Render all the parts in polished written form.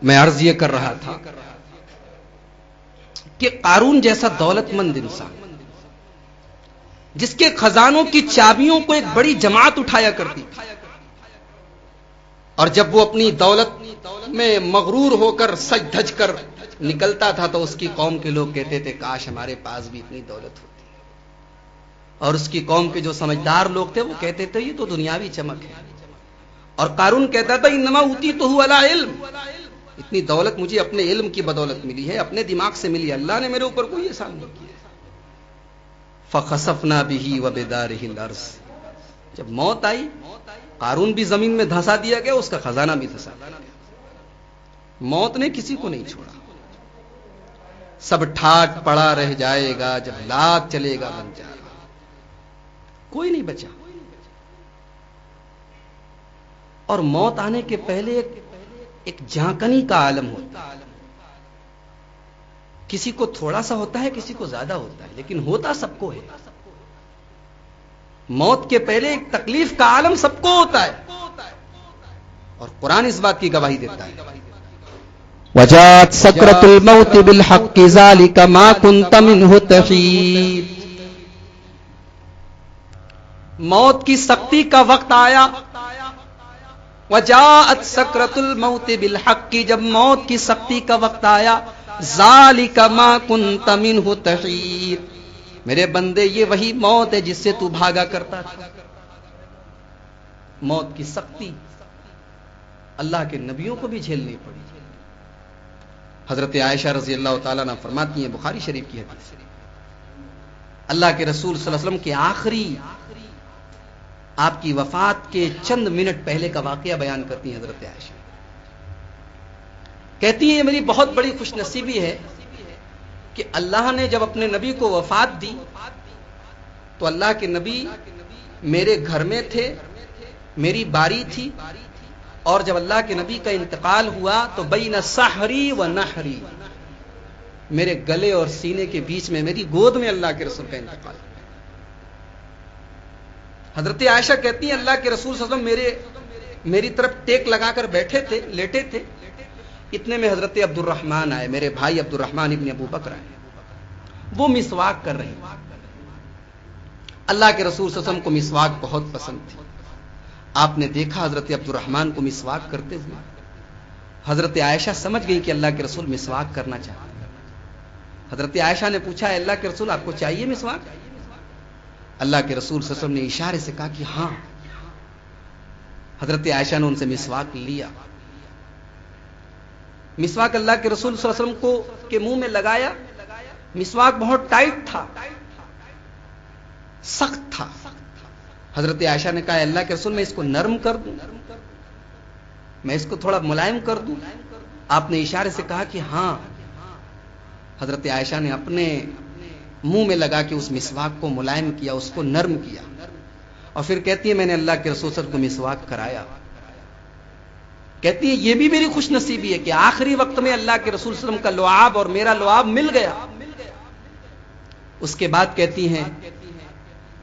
میں عرض یہ کر رہا تھا کہ قارون جیسا دولت مند انسان جس کے خزانوں کی چابیوں کو ایک بڑی جماعت اٹھایا کرتی اور جب وہ اپنی دولت میں مغرور ہو کر سج دھج کر نکلتا تھا تو اس کی قوم کے لوگ کہتے تھے کاش ہمارے پاس بھی اتنی دولت ہوتی، اور اس کی قوم کے جو سمجھدار لوگ تھے وہ کہتے تھے یہ تو دنیاوی چمک ہے، اور قارون کہتا تھا انما اوتیتہ علی علم، اتنی دولت مجھے اپنے علم کی بدولت ملی ہے، اپنے دماغ سے ملی ہے، اللہ نے میرے اوپر کوئی احسان نہیں کیا۔ فخسفنا به وبداره الارض، جب موت آئی قارون بھی زمین میں دھسا دیا گیا، اس کا خزانہ بھی دھسا دیا گیا، موت نے کسی کو نہیں چھوڑا، سب ٹھاٹ پڑا رہ جائے گا جب لات چلے گا بن جائے گا، کوئی نہیں بچا۔ اور موت آنے کے پہلے ایک جھانکنی کا عالم ہوتا ہے، کسی کو تھوڑا سا ہوتا ہے، کسی کو زیادہ ہوتا ہے، لیکن ہوتا سب کو ہے۔ موت کے پہلے ایک تکلیف کا عالم سب کو ہوتا ہے، اور قرآن اس بات کی گواہی دیتا ہے وَجَاءَتْ سَكْرَةُ الْمَوْتِ بِالْحَقِّ ذَلِكَ مَا كُنْتَ مِنْهُ تَحِيدُ، موت کی سختی کا وقت آیا، وَجَاءَتْ سَكْرَةُ الْمَوْتِ بِالْحَقِّ، جب موت کی سختی کا وقت آیا، ذَلِكَ مَا كُنْتَ مِنْهُ تَحِيدُ، میرے بندے یہ وہی موت ہے جس سے تو بھاگا کرتا تھا۔ موت کی سختی اللہ کے نبیوں کو بھی جھیلنی پڑی۔ حضرت عائشہ رضی اللہ تعالیٰ عنہ فرماتی ہیں، بخاری شریف کی حدیث، اللہ کے رسول صلی اللہ علیہ وسلم کے آخری آپ کی وفات کے چند منٹ پہلے کا واقعہ بیان کرتی ہیں حضرت عائشہ، کہتی ہیں یہ میری بہت بڑی خوش نصیبی ہے کہ اللہ نے جب اپنے نبی کو وفات دی تو اللہ کے نبی میرے گھر میں تھے، میری باری تھی، اور جب اللہ کے نبی کا انتقال ہوا تو بین سحری و نحری، میرے گلے اور سینے کے بیچ میں میری گود میں اللہ کے رسول کا انتقال ہوا۔ حضرت عائشہ کہتی ہیں اللہ کے رسول صلی اللہ علیہ وسلم میری طرف ٹیک لگا کر بیٹھے تھے، لیٹے تھے، اتنے میں حضرت عبد الرحمن آئے، میرے بھائی عبد الرحمن ابن ابو بکر آئے، وہ مسواک کر رہے ہیں۔ اللہ کے رسول صلی اللہ علیہ وسلم کو مسواک بہت پسند تھی، آپ نے دیکھا حضرت عبد الرحمن کو مسواک کرتے ہوئے، حضرت عائشہ سمجھ گئی کہ اللہ کے رسول مسواک کرنا چاہتے ہیں۔ حضرت عائشہ نے پوچھا اللہ کے رسول آپ کو چاہیے مسواک؟ اللہ کے رسول صلی اللہ علیہ وسلم نے اشارے سے کہا کہ ہاں۔ حضرت عائشہ نے ان سے مسواک لیا، مسواک اللہ کے رسول صلی اللہ علیہ وسلم کو کے منہ میں لگایا، مسواک بہت ٹائٹ تھا، سخت تھا۔ حضرت عائشہ نے کہا اللہ کے رسول میں اس کو نرم کر دوں، میں اس کو تھوڑا ملائم کر دوں؟ آپ نے اشارے سے کہا کہ ہاں۔ حضرت عائشہ نے اپنے منہ میں لگا کے اس مسواک کو ملائم کیا، اس کو نرم کیا، اور پھر کہتی ہے میں نے اللہ کے رسول صلی اللہ علیہ وسلم کو مسواک کرایا۔ کہتی ہے یہ بھی میری خوش نصیبی ہے کہ آخری وقت میں اللہ کے رسول صلی اللہ علیہ وسلم کا لعاب اور میرا لعاب مل گیا۔ اس کے بعد کہتی ہیں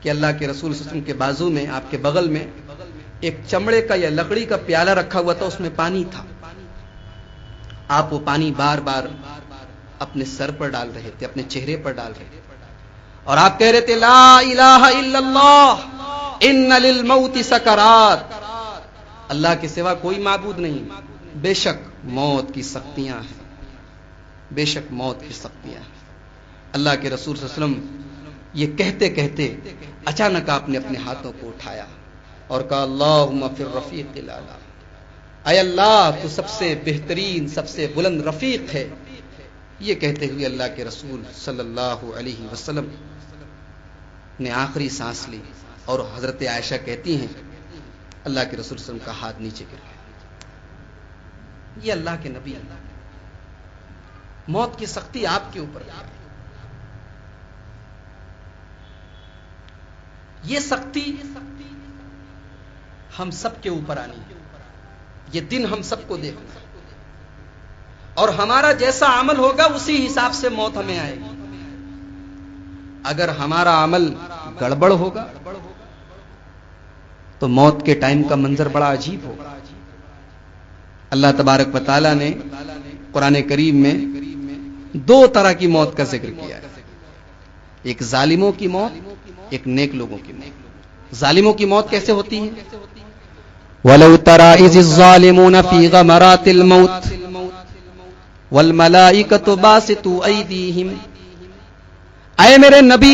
کہ اللہ کے رسول صلی اللہ علیہ وسلم کے بازو میں، آپ کے بغل میں ایک چمڑے کا یا لکڑی کا پیالہ رکھا ہوا تھا، اس میں پانی تھا، آپ وہ پانی بار بار اپنے سر پر ڈال رہے تھے، اپنے چہرے پر ڈال رہے تھے، اور آپ کہہ رہے تھے لا الہ الا اللہ ان للموت سکرات، اللہ کے سوا کوئی معبود نہیں، بے شک موت کی سختیاں ہیں، بے شک موت کی سختیاں ہیں۔ اللہ کے رسول صلی اللہ علیہ وسلم یہ کہتے کہتے اچانک آپ نے اپنے ہاتھوں کو اٹھایا اور کہا اللہم فی الرفیق الاعلی، اے اللہ تو سب سے بہترین، سب سے بلند رفیق ہے۔ یہ کہتے ہوئے اللہ کے رسول صلی اللہ علیہ وسلم نے آخری سانس لی، اور حضرت عائشہ کہتی ہیں اللہ کے رسول صلی اللہ علیہ وسلم کا ہاتھ نیچے گر گیا۔ یہ اللہ کے نبی، موت کی سختی آپ کے اوپر ہے، یہ سختی ہم سب کے اوپر آنی ہے، یہ دن ہم سب کو دیکھنا ہے، اور ہمارا جیسا عمل ہوگا اسی حساب سے موت ہمیں آئے گی۔ اگر ہمارا عمل گڑبڑ ہوگا تو موت کے ٹائم کا منظر بڑا عجیب ہوگا۔ اللہ تبارک و تعالیٰ نے قرآن کریم میں دو طرح کی موت کا ذکر کیا ہے، ایک ظالموں کی موت، ایک نیک لوگوں کی موت۔ ظالموں کی موت کیسے ہوتی ہے؟ وَلَوْ تَرَى إِذِ الظَّالِمُونَ فِي غَمَرَاتِ الْمَوْتِ وَالْمَلَائِكَةُ بَاسِطُو أَيْدِيهِمْ، اے میرے نبی،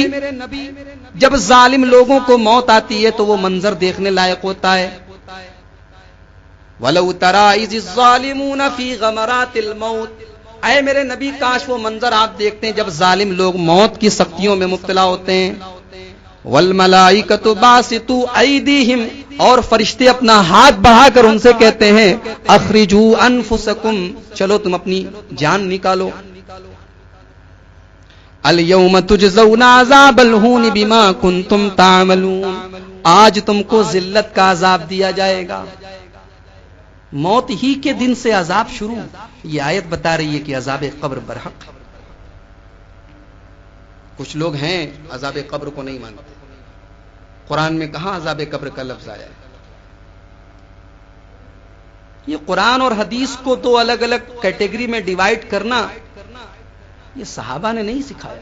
جب ظالم لوگوں کو موت آتی ہے تو وہ منظر دیکھنے لائق ہوتا ہے۔ وَلَوْ تَرَى إِذِ الظَّالِمُونَ فِي غَمَرَاتِ الْمَوْتِ، اے میرے نبی کاش وہ منظر آپ دیکھتے ہیں جب ظالم لوگ موت کی سختیوں میں مبتلا ہوتے ہیں۔ وَالْمَلَائِكَةُ بَاسِطُو أَيْدِيهِمْ، اور فرشتے اپنا ہاتھ بڑھا کر ان سے کہتے ہیں اخرجوا انفسکم، چلو تم اپنی جان نکالو۔ اليوم تجزون عذاب الہون بما کنتم تعملون، آج تم کو ذلت کا عذاب دیا جائے گا۔ موت ہی کے دن سے عذاب شروع، یہ آیت بتا رہی ہے کہ عذاب قبر برحق۔ کچھ لوگ ہیں عذاب قبر کو نہیں مانتے، قرآن میں کہاں عذاب قبر کا لفظ آیا ہے؟ یہ قرآن اور حدیث کو دو الگ الگ کیٹیگری میں ڈیوائیڈ کرنا یہ صحابہ نے نہیں سکھایا۔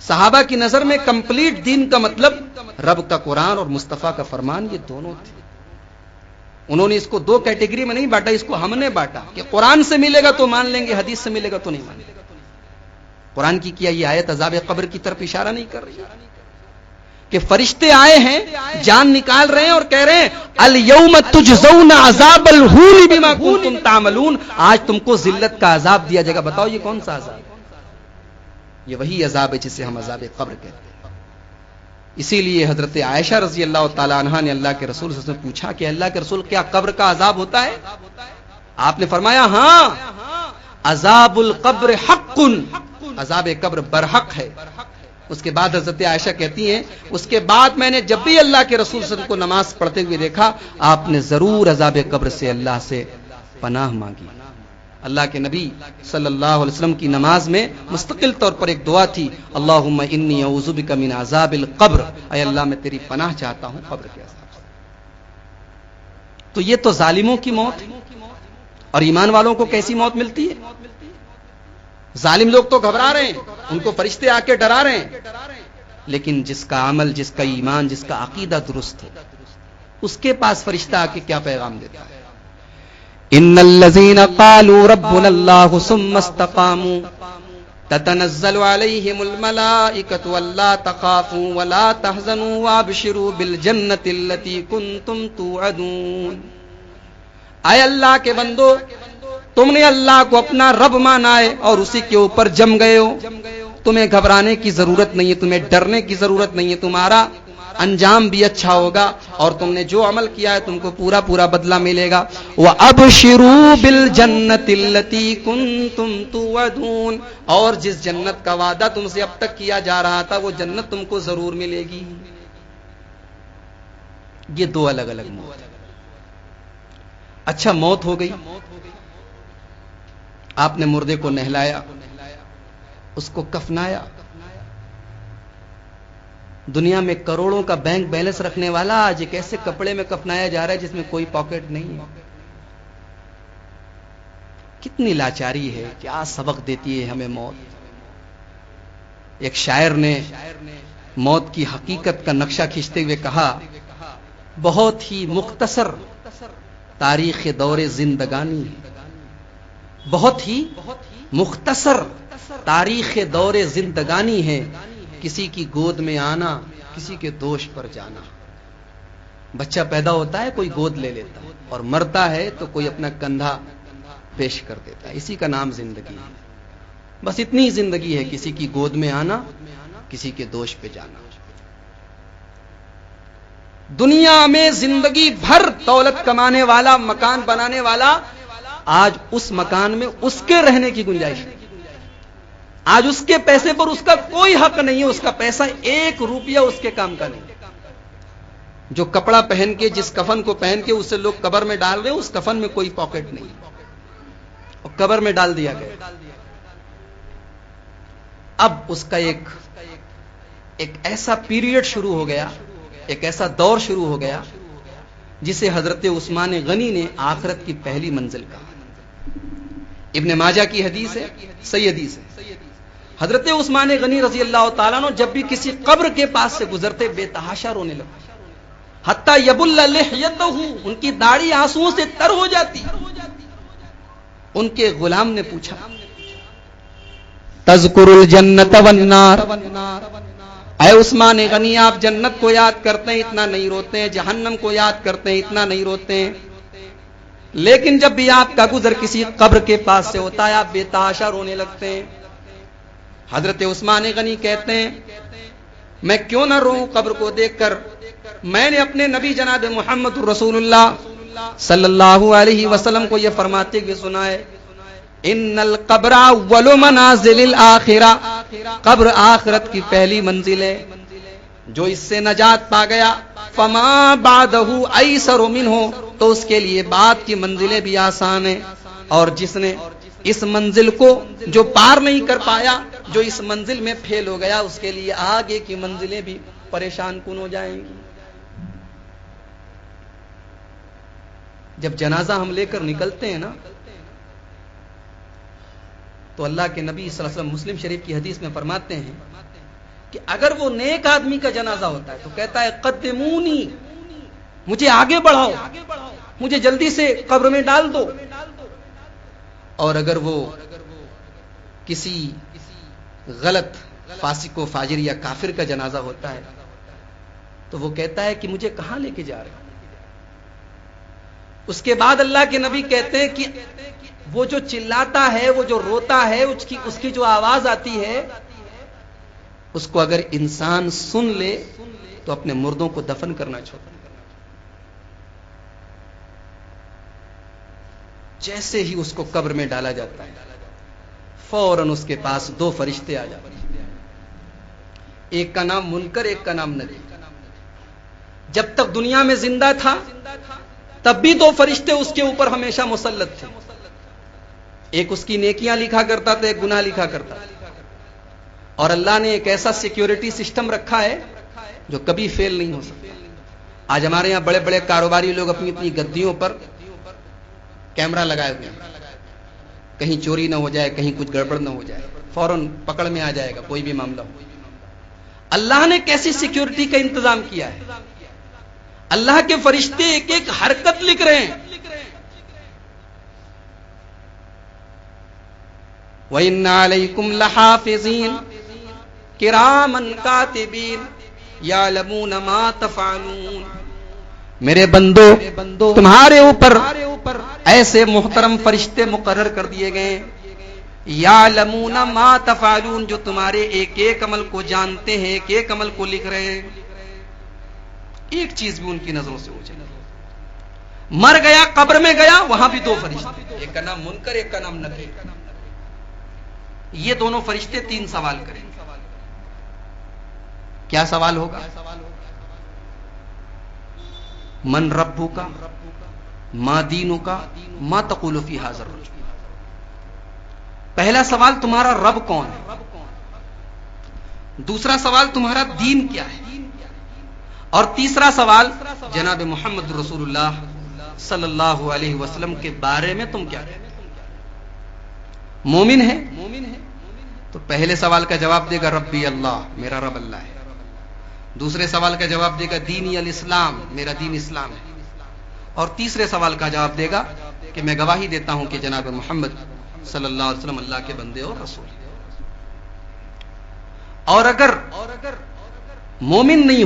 صحابہ کی نظر میں کمپلیٹ دین کا مطلب رب کا قرآن اور مصطفیٰ کا فرمان، یہ دونوں تھے۔ انہوں نے اس کو دو کیٹیگری میں نہیں بانٹا، اس کو ہم نے بانٹا کہ قرآن سے ملے گا تو مان لیں گے، حدیث سے ملے گا تو نہیں مانیں گے۔ قرآن کی کیا یہ آیت عذاب قبر کی طرف اشارہ نہیں کر رہی کہ فرشتے آئے ہیں، جان نکال رہے ہیں اور کہہ رہے ہیں الیوم تجزون عذاب الہون بما کنتم تعملون، آج تم کو ذلت کا عذاب دیا جائے گا۔ بتاؤ یہ کون سا عذاب ہے؟ یہ وہی عذاب ہے جسے ہم عذاب قبر کہتے ہیں۔ اسی لیے حضرت عائشہ رضی اللہ تعالی عنہا نے اللہ کے رسول سے پوچھا کہ اللہ کے رسول کیا قبر کا عذاب ہوتا ہے؟ آپ نے فرمایا ہاں، عذاب القبر حق، عذاب قبر برحق ہے۔ اس کے بعد حضرت عائشہ کہتی ہیں اس کے بعد میں نے جب بھی اللہ کے رسول صلی اللہ علیہ وسلم کو نماز پڑھتے ہوئے دیکھا، آپ نے ضرور عذاب قبر سے اللہ سے پناہ مانگی۔ اللہ کے نبی صلی اللہ علیہ وسلم کی نماز میں مستقل طور پر ایک دعا تھی، اللہم انی اعوذ بک من عذاب القبر، اے اللہ میں تیری پناہ چاہتا ہوں قبر کے عذاب سے۔ تو یہ تو ظالموں کی موت ہے، اور ایمان والوں کو کیسی موت ملتی ہے؟ ظالم لوگ تو گھبرا رہے ہیں، ان کو فرشتے آ کے ڈرا رہے ہیں، لیکن جس کا عمل، جس کا ایمان، جس کا عقیدہ درست ہے، اس کے پاس فرشتہ آ کے کیا پیغام دیتا ہے؟ ان الذين قالوا ربنا الله ثم استقاموا تتنزل عليهم الملائكة الا تخافوا ولا تحزنوا وابشروا بالجنة التي كنتم توعدون۔ اے اللہ کے بندو، تم نے اللہ کو اپنا رب مانا ہے اور اسی کے اوپر جم گئے ہو، تمہیں گھبرانے کی ضرورت نہیں ہے، تمہیں ڈرنے کی ضرورت نہیں ہے، تمہارا انجام بھی اچھا ہوگا اور تم نے جو عمل کیا ہے تم کو پورا پورا بدلہ ملے گا۔ وَأَبْشِرُوا بِالْجَنَّةِ الَّتِي كُنتُمْ تُوعَدُونَ، اور جس جنت کا وعدہ تم سے اب تک کیا جا رہا تھا وہ جنت تم کو ضرور ملے گی۔ یہ دو الگ الگ موت ہے۔ اچھا موت ہو گئی، آپ نے مردے کو نہلایا، اس کو کفنایا۔ دنیا میں کروڑوں کا بینک بیلنس رکھنے والا آج ایک ایسے کپڑے میں کفنایا جا رہا ہے جس میں کوئی پاکٹ نہیں ہے۔ کتنی لاچاری ہے، کیا سبق دیتی ہے ہمیں موت۔ ایک شاعر نے موت کی حقیقت کا نقشہ کھینچتے ہوئے کہا، بہت ہی مختصر تاریخ دور زندگانی، بہت ہی مختصر تاریخ دور زندگانی ہے، کسی کی گود میں آنا، کسی کے دوش پر جانا۔ بچہ پیدا ہوتا ہے کوئی گود لے لیتا ہے، اور مرتا ہے تو کوئی اپنا کندھا پیش کر دیتا ہے، اسی کا نام زندگی ہے۔ بس اتنی زندگی ہے، کسی کی گود میں آنا، کسی کے دوش پہ جانا۔ دنیا میں زندگی بھر دولت کمانے والا، مکان بنانے والا، آج اس مکان میں اس کے رہنے کی گنجائش نہیں، آج اس کے پیسے پر اس کا کوئی حق نہیں ہے، اس کا پیسہ 1 روپیہ اس کے کام کا نہیں۔ جو کپڑا پہن کے، جس کفن کو پہن کے اسے لوگ قبر میں ڈال رہے ہیں، اس کفن میں کوئی پاکٹ نہیں اور قبر میں ڈال دیا گیا۔ اب اس کا ایک ایسا پیریڈ شروع ہو گیا، ایک ایسا دور شروع ہو گیا جسے حضرت عثمان غنی نے آخرت کی پہلی منزل کہا۔ ابن ماجہ کی حدیث ہے، صحیح حدیث ہے. حضرت عثمان غنی رضی اللہ تعالیٰ عنہ جب بھی کسی قبر کے پاس سے گزرتے بے تحاشا رونے لگتے، حتیٰ یبل لحیتہ، ان کی داڑھی آنسوؤں سے تر ہو جاتی. ان کے غلام نے پوچھا تذکر الجنت والنار، اے عثمان غنی آپ جنت کو یاد کرتے ہیں اتنا نہیں روتے ہیں، جہنم کو یاد کرتے ہیں اتنا نہیں روتے ہیں، لیکن جب بھی آپ کا گزر کسی قبر کے پاس سے ہوتا ہے آپ بے تحاشا رونے لگتے ہیں. حضرت عثمان غنی کہتے ہیں میں کیوں نہ روؤں قبر کو دیکھ کر. میں نے اپنے نبی جناب محمد رسول اللہ صلی اللہ علیہ وسلم کو یہ فرماتے ہوئے سنا ہے ان القبر اول منازل الآخرہ، قبر آخرت کی پہلی منزل ہے، جو اس سے نجات پا گیا فما بعدہ ایسر منہ، تو اس کے لیے بعد کی منزلیں بھی آسان ہیں، اور جس نے اس منزل کو جو پار نہیں کر پایا، جو اس منزل میں پھیل ہو گیا، اس کے لیے آگے کی منزلیں بھی پریشان کن ہو جائیں گی. جب جنازہ ہم لے کر نکلتے ہیں نا تو اللہ کے نبی صلی اللہ علیہ وسلم مسلم شریف کی حدیث میں فرماتے ہیں کہ اگر وہ نیک آدمی کا جنازہ ہوتا ہے تو کہتا ہے قدمونی، مجھے آگے بڑھاؤ، مجھے جلدی سے قبر میں ڈال دو. اور اگر وہ کسی غلط فاسق و فاجر یا کافر کا جنازہ ہوتا ہے تو وہ کہتا ہے کہ مجھے کہاں لے کے جا رہے ہیں. اس کے بعد اللہ کے نبی کہتے ہیں کہ وہ جو چلاتا ہے، وہ جو روتا ہے، اس کی جو آواز آتی ہے، اس کو اگر انسان سن لے تو اپنے مردوں کو دفن کرنا چھوڑ. جیسے ہی اس کو قبر میں ڈالا جاتا ہے فوراً اس کے پاس دو فرشتے آ جاتے ہیں، ایک کا نام منکر، ایک کا نام نکیر. جب تک دنیا میں زندہ تھا تب بھی دو فرشتے اس کے اوپر ہمیشہ مسلط تھے، ایک اس کی نیکیاں لکھا کرتا تھا، ایک گناہ لکھا کرتا تھا. اور اللہ نے ایک ایسا سیکیورٹی سسٹم رکھا ہے جو کبھی فیل نہیں ہو سکتا. آج ہمارے یہاں بڑے بڑے کاروباری لوگ اپنی اپنی گدیوں پر کیمرہ لگائے ہوئے ہیں، کہیں چوری نہ ہو جائے، کہیں کچھ گڑبڑ نہ ہو جائے، فوراً پکڑ میں آ جائے گا کوئی بھی معاملہ ہو. اللہ نے کیسی سیکیورٹی کا انتظام کیا ہے. اللہ کے فرشتے ایک ایک حرکت لکھ رہے ہیں. وَإِنَّ عَلَيْكُمْ لَحَافِظِينَ كِرَامًا كَاتِبِينَ يَعْلَمُونَ مَا تَفْعَلُونَ. میرے بندو تمہارے اوپر ایسے محترم فرشتے مقرر کر دیے گئے یعلمون ما تفعلون، جو تمہارے ایک ایک عمل کو جانتے ہیں، ایک ایک عمل کو لکھ رہے ہیں. ایک چیز بھی ان کی نظروں سے اونچی نہیں. مر گیا، قبر میں گیا، وہاں بھی دو فرشتے، ایک کا نام منکر، ایک کا نام نکیر. یہ دونوں فرشتے تین سوال کریں. کیا سوال ہوگا؟ من ربک ما دینک ما تقول فی ھذا الرجل. پہلا سوال تمہارا رب کون ہے، دوسرا سوال تمہارا دین کیا ہے، اور تیسرا سوال جناب محمد رسول اللہ صلی اللہ علیہ وسلم کے بارے میں تم کیا کہتے ہو. مومن ہے تو پہلے سوال کا جواب دے گا ربی اللہ، میرا رب اللہ ہے. دوسرے سوال کا جواب دے گا دینی الاسلام، میرا دین اسلام ہے. اور تیسرے سوال کا جواب دے گا کہ میں گواہی دیتا ہوں کہ جناب محمد صلی اللہ علیہ وسلم اللہ کے بندے اور رسول. اور اگر مومن نہیں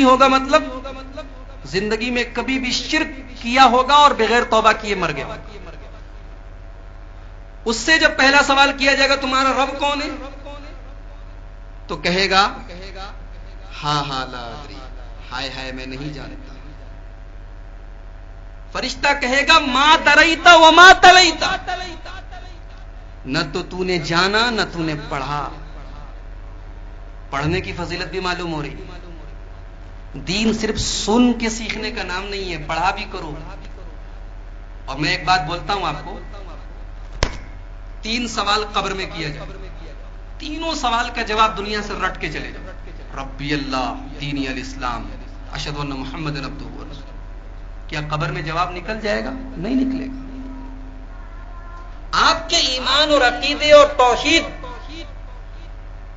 ہوگا مطلب زندگی میں کبھی بھی شرک کیا ہوگا اور بغیر توبہ کیے مر گیا. اس سے جب پہلا سوال کیا جائے گا تمہارا رب کون ہے تو کہے گا ہاں لا ادری، ہائے ہائے میں نہیں جانتا. فرشتہ کہے گا ما دریتا وما تلیتا، نہ تو نے جانا نہ تو نے پڑھا. پڑھنے کی فضیلت بھی معلوم ہو رہی. دین صرف سن کے سیکھنے کا نام نہیں ہے، پڑھا بھی کرو. اور میں ایک بات بولتا ہوں آپ کو، تین سوال قبر میں کیا جائے، تینوں سوال کا جواب دنیا سے رٹ کے چلے جاؤ. ربی اللہ، دینی الاسلام، اشہد ان محمد عبدہ ورسولہ. کیا قبر میں جواب نکل جائے گا؟ نہیں نکلے گا. آپ کے ایمان اور عقیدے اور توحید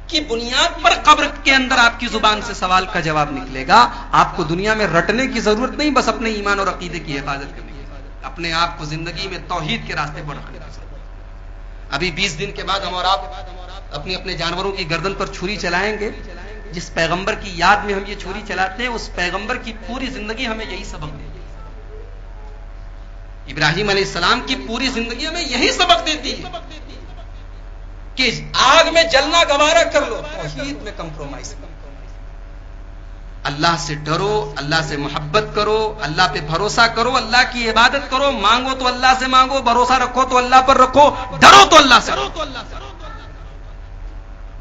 کی بنیاد پر قبر کے اندر آپ کی زبان سے سوال کا جواب نکلے گا. آپ کو دنیا میں رٹنے کی ضرورت نہیں، بس اپنے ایمان اور عقیدے کی حفاظت کرنے کی، اپنے آپ کو زندگی میں توحید کے راستے پر رکھنے کی ضرورت. ابھی 20 دن کے بعد ہم اور آپ اپنے اپنے جانوروں کی گردن پر چھری چلائیں گے. جس پیغمبر کی یاد میں ہم یہ چھری چلاتے ہیں، اس پیغمبر کی پوری زندگی ہمیں یہی سبق دیتی ہے. ابراہیم علیہ السلام کی پوری زندگی ہمیں یہی سبق دیتی ہے کہ آگ میں جلنا گوارا کر لو، توحید میں کمپرومائز کرو. اللہ سے ڈرو، اللہ سے محبت کرو، اللہ پہ بھروسہ کرو، اللہ کی عبادت کرو. مانگو تو اللہ سے مانگو، بھروسہ رکھو تو اللہ پر رکھو، ڈرو تو اللہ سے رکھو.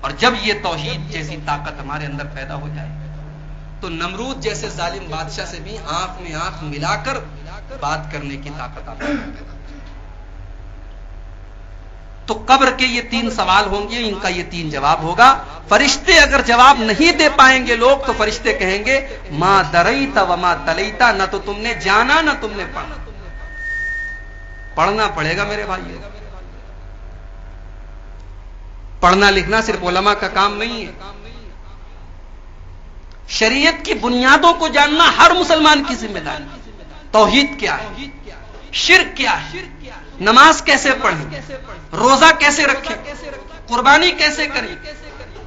اور جب یہ توحید جیسی طاقت ہمارے اندر پیدا ہو جائے تو نمرود جیسے ظالم بادشاہ سے بھی آنکھ میں آنکھ ملا کر بات کرنے کی طاقت آپ کو پیدا. تو قبر کے یہ 3 سوال ہوں گے، ان کا یہ 3 جواب ہوگا. فرشتے اگر جواب نہیں دے پائیں گے لوگ تو فرشتے کہیں گے ما دریتا وما تلیتا، نہ تو تم نے جانا نہ تم نے پڑھا. پڑھنا پڑے گا میرے بھائی. پڑھنا لکھنا صرف علماء کا کام نہیں ہے. شریعت کی بنیادوں کو جاننا ہر مسلمان کی ذمہ داری. توحید کیا ہے، شرک کیا ہے، نماز کیسے پڑھیں، روزہ کیسے رکھیں، قربانی کیسے کریں،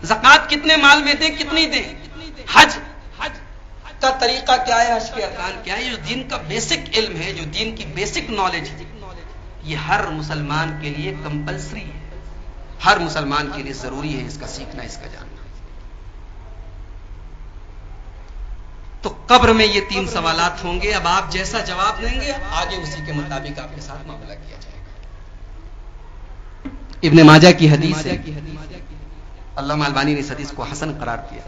زکوٰۃ کتنے مال میں دیں، کتنی دیں، حج کا طریقہ کیا ہے، حج کے ارکان کیا ہے. یہ جو دین کا بیسک علم ہے، جو دین کی بیسک نالج ہے، یہ ہر مسلمان کے لیے کمپلسری ہے. ہر مسلمان کے لیے ضروری ہے اس کا سیکھنا، اس کا جاننا. تو قبر میں یہ 3 سوالات ہوں گے. اب آپ جیسا جواب دیں گے آگے اسی کے مطابق آپ کے ساتھ معاملہ کیا جائے گا. ابن ماجہ کی حدیث ہے، علامہ البانی نے اس حدیث کو حسن قرار دیا.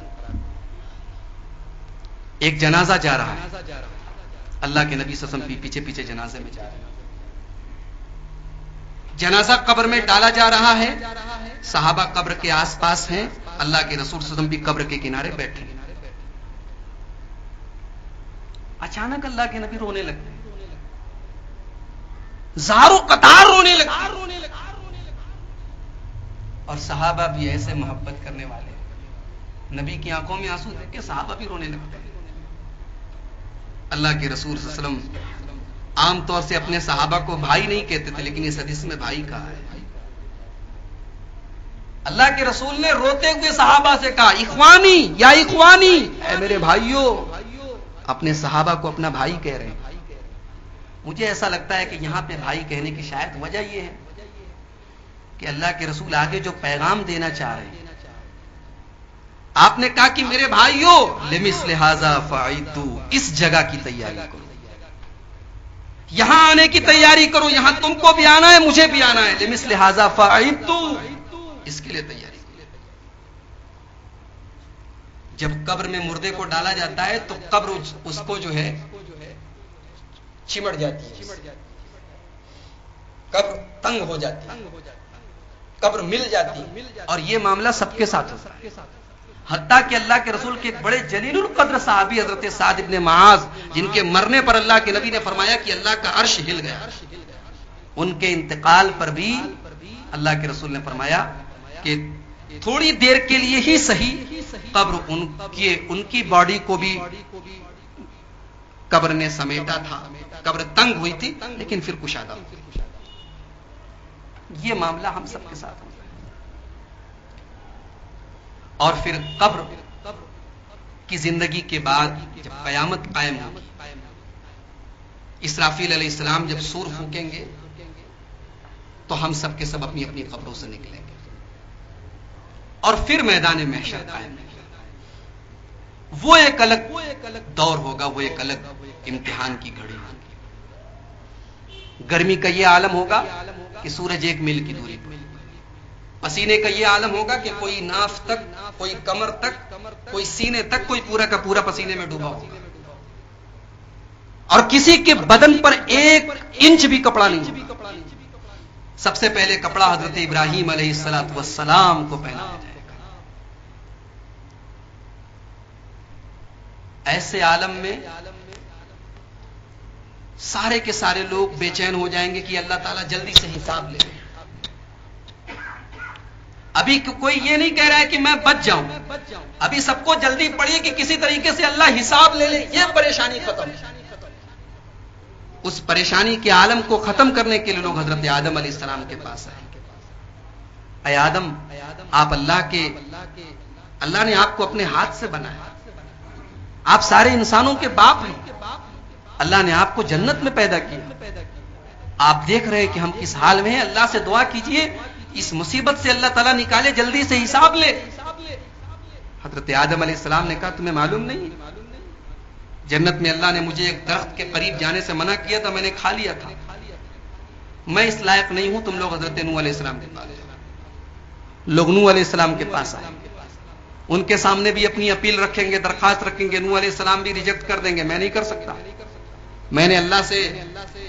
ایک جنازہ جا رہا ہے، اللہ کے نبی صلی اللہ علیہ وسلم پیچھے پیچھے جنازے میں جا رہے ہیں. جنازہ قبر میں ڈالا جا رہا ہے، صحابہ قبر کے آس پاس ہیں، اللہ کے رسول صلی اللہ علیہ وسلم بھی قبر کے کنارے بیٹھے ہیں. اچانک اللہ کے نبی رونے لگتے، زارو قطار رونے لگتے. اور صحابہ بھی ایسے محبت کرنے والے ہیں، نبی کی آنکھوں میں آنسو دیکھ کے صحابہ بھی رونے لگتے ہیں. اللہ کے رسول صلی اللہ علیہ وسلم عام طور سے اپنے صحابہ کو بھائی نہیں کہتے تھے، لیکن اس حدیث میں بھائی کہا ہے. اللہ کے رسول نے روتے ہوئے صحابہ سے کہا اخوانی یا اخوانی، اے میرے بھائیوں. اپنے صحابہ کو اپنا بھائی کہہ رہے ہیں. مجھے ایسا لگتا ہے کہ یہاں پہ بھائی کہنے کی شاید وجہ یہ ہے کہ اللہ کے رسول آگے جو پیغام دینا چاہ رہے ہیں، آپ نے کہا کہ میرے بھائیوں لمثل ھذا فاعدوا، اس جگہ کی تیاری کرو، یہاں آنے کی تیاری کرو، یہاں تم کو بھی آنا ہے مجھے بھی آنا ہے. لمثل ھذا فاعدوا، اس کے لیے تیاری. جب قبر میں مردے کو ڈالا جاتا ہے تو قبر اس کو جو ہے چمٹ جاتی ہے، قبر تنگ ہو جاتی ہے، قبر مل جاتی ہے. اور یہ معاملہ سب کے ساتھ ہوتا ہے، حتیٰ کہ اللہ کے رسول کے ایک بڑے جلیل القدر صحابی حضرت سعد ابن معاذ، جن کے مرنے پر اللہ کے نبی نے فرمایا کہ اللہ کا عرش ہل گیا، ان کے انتقال پر بھی اللہ کے رسول نے فرمایا کہ تھوڑی دیر کے لیے ہی صحیح قبر ان کی باڈی کو بھی قبر نے سمیٹا تھا. قبر تنگ ہوئی تھی لیکن پھر کشادہ ہوئی. یہ معاملہ ہم سب کے ساتھ ہوتا ہے. اور پھر قبر کی زندگی کے بعد جب قیامت قائم ہوگی، اسرافیل علیہ السلام جب سور پھونکیں گے تو ہم سب کے سب اپنی اپنی قبروں سے نکلیں گے اور پھر میدان محشر قائم ہوگا. وہ ایک الگ دور ہوگا، وہ ایک الگ امتحان کی گھڑی ہوگی. گرمی کا یہ عالم ہوگا کہ سورج 1 میل کی دوری پر، پسینے کا یہ عالم ہوگا کہ کوئی ناف تک، کوئی کمر تک، کوئی سینے تک، کوئی پورا کا پورا پسینے میں ڈوبا ہوگا، اور کسی کے بدن پر 1 انچ بھی کپڑا نہیں ہوگا. سب سے پہلے کپڑا حضرت ابراہیم علیہ السلام کو پہنایا جائے گا. ایسے عالم میں سارے کے سارے لوگ بے چین ہو جائیں گے کہ اللہ تعالیٰ جلدی سے حساب لے لیں. ابھی کوئی یہ نہیں کہہ رہا ہے کہ میں بچ جاؤں، ابھی سب کو جلدی پڑی کہ کسی طریقے سے اللہ حساب لے لے، یہ پریشانی ختم۔ اس پریشانی کے عالم کو ختم کرنے کے لیے لوگ حضرت آدم علیہ السلام کے پاس آئے۔ اے آدم، آپ اللہ نے آپ کو اپنے ہاتھ سے بنایا، آپ سارے انسانوں کے باپ ہیں، اللہ نے آپ کو جنت میں پیدا کیا، آپ دیکھ رہے کہ ہم کس حال میں ہیں، اللہ سے دعا کیجئے اس مصیبت سے اللہ تعالیٰ نکالے، جلدی سے حساب لے۔ حضرت آدم علیہ السلام نے کہا تمہیں معلوم نہیں، جنت میں اللہ نے مجھے ایک درخت کے قریب جانے سے منع کیا تھا، میں نے کھا لیا تھا، میں اس لائق نہیں ہوں، تم لوگ حضرت نوح علیہ السلام کے پاس جاؤ۔ لوگ نوح علیہ السلام کے پاس آئیں گے، ان کے سامنے بھی اپنی اپیل رکھیں گے، درخواست رکھیں گے، نوح علیہ السلام بھی ریجیکٹ کر دیں گے، میں نہیں کر سکتا، میں نے اللہ سے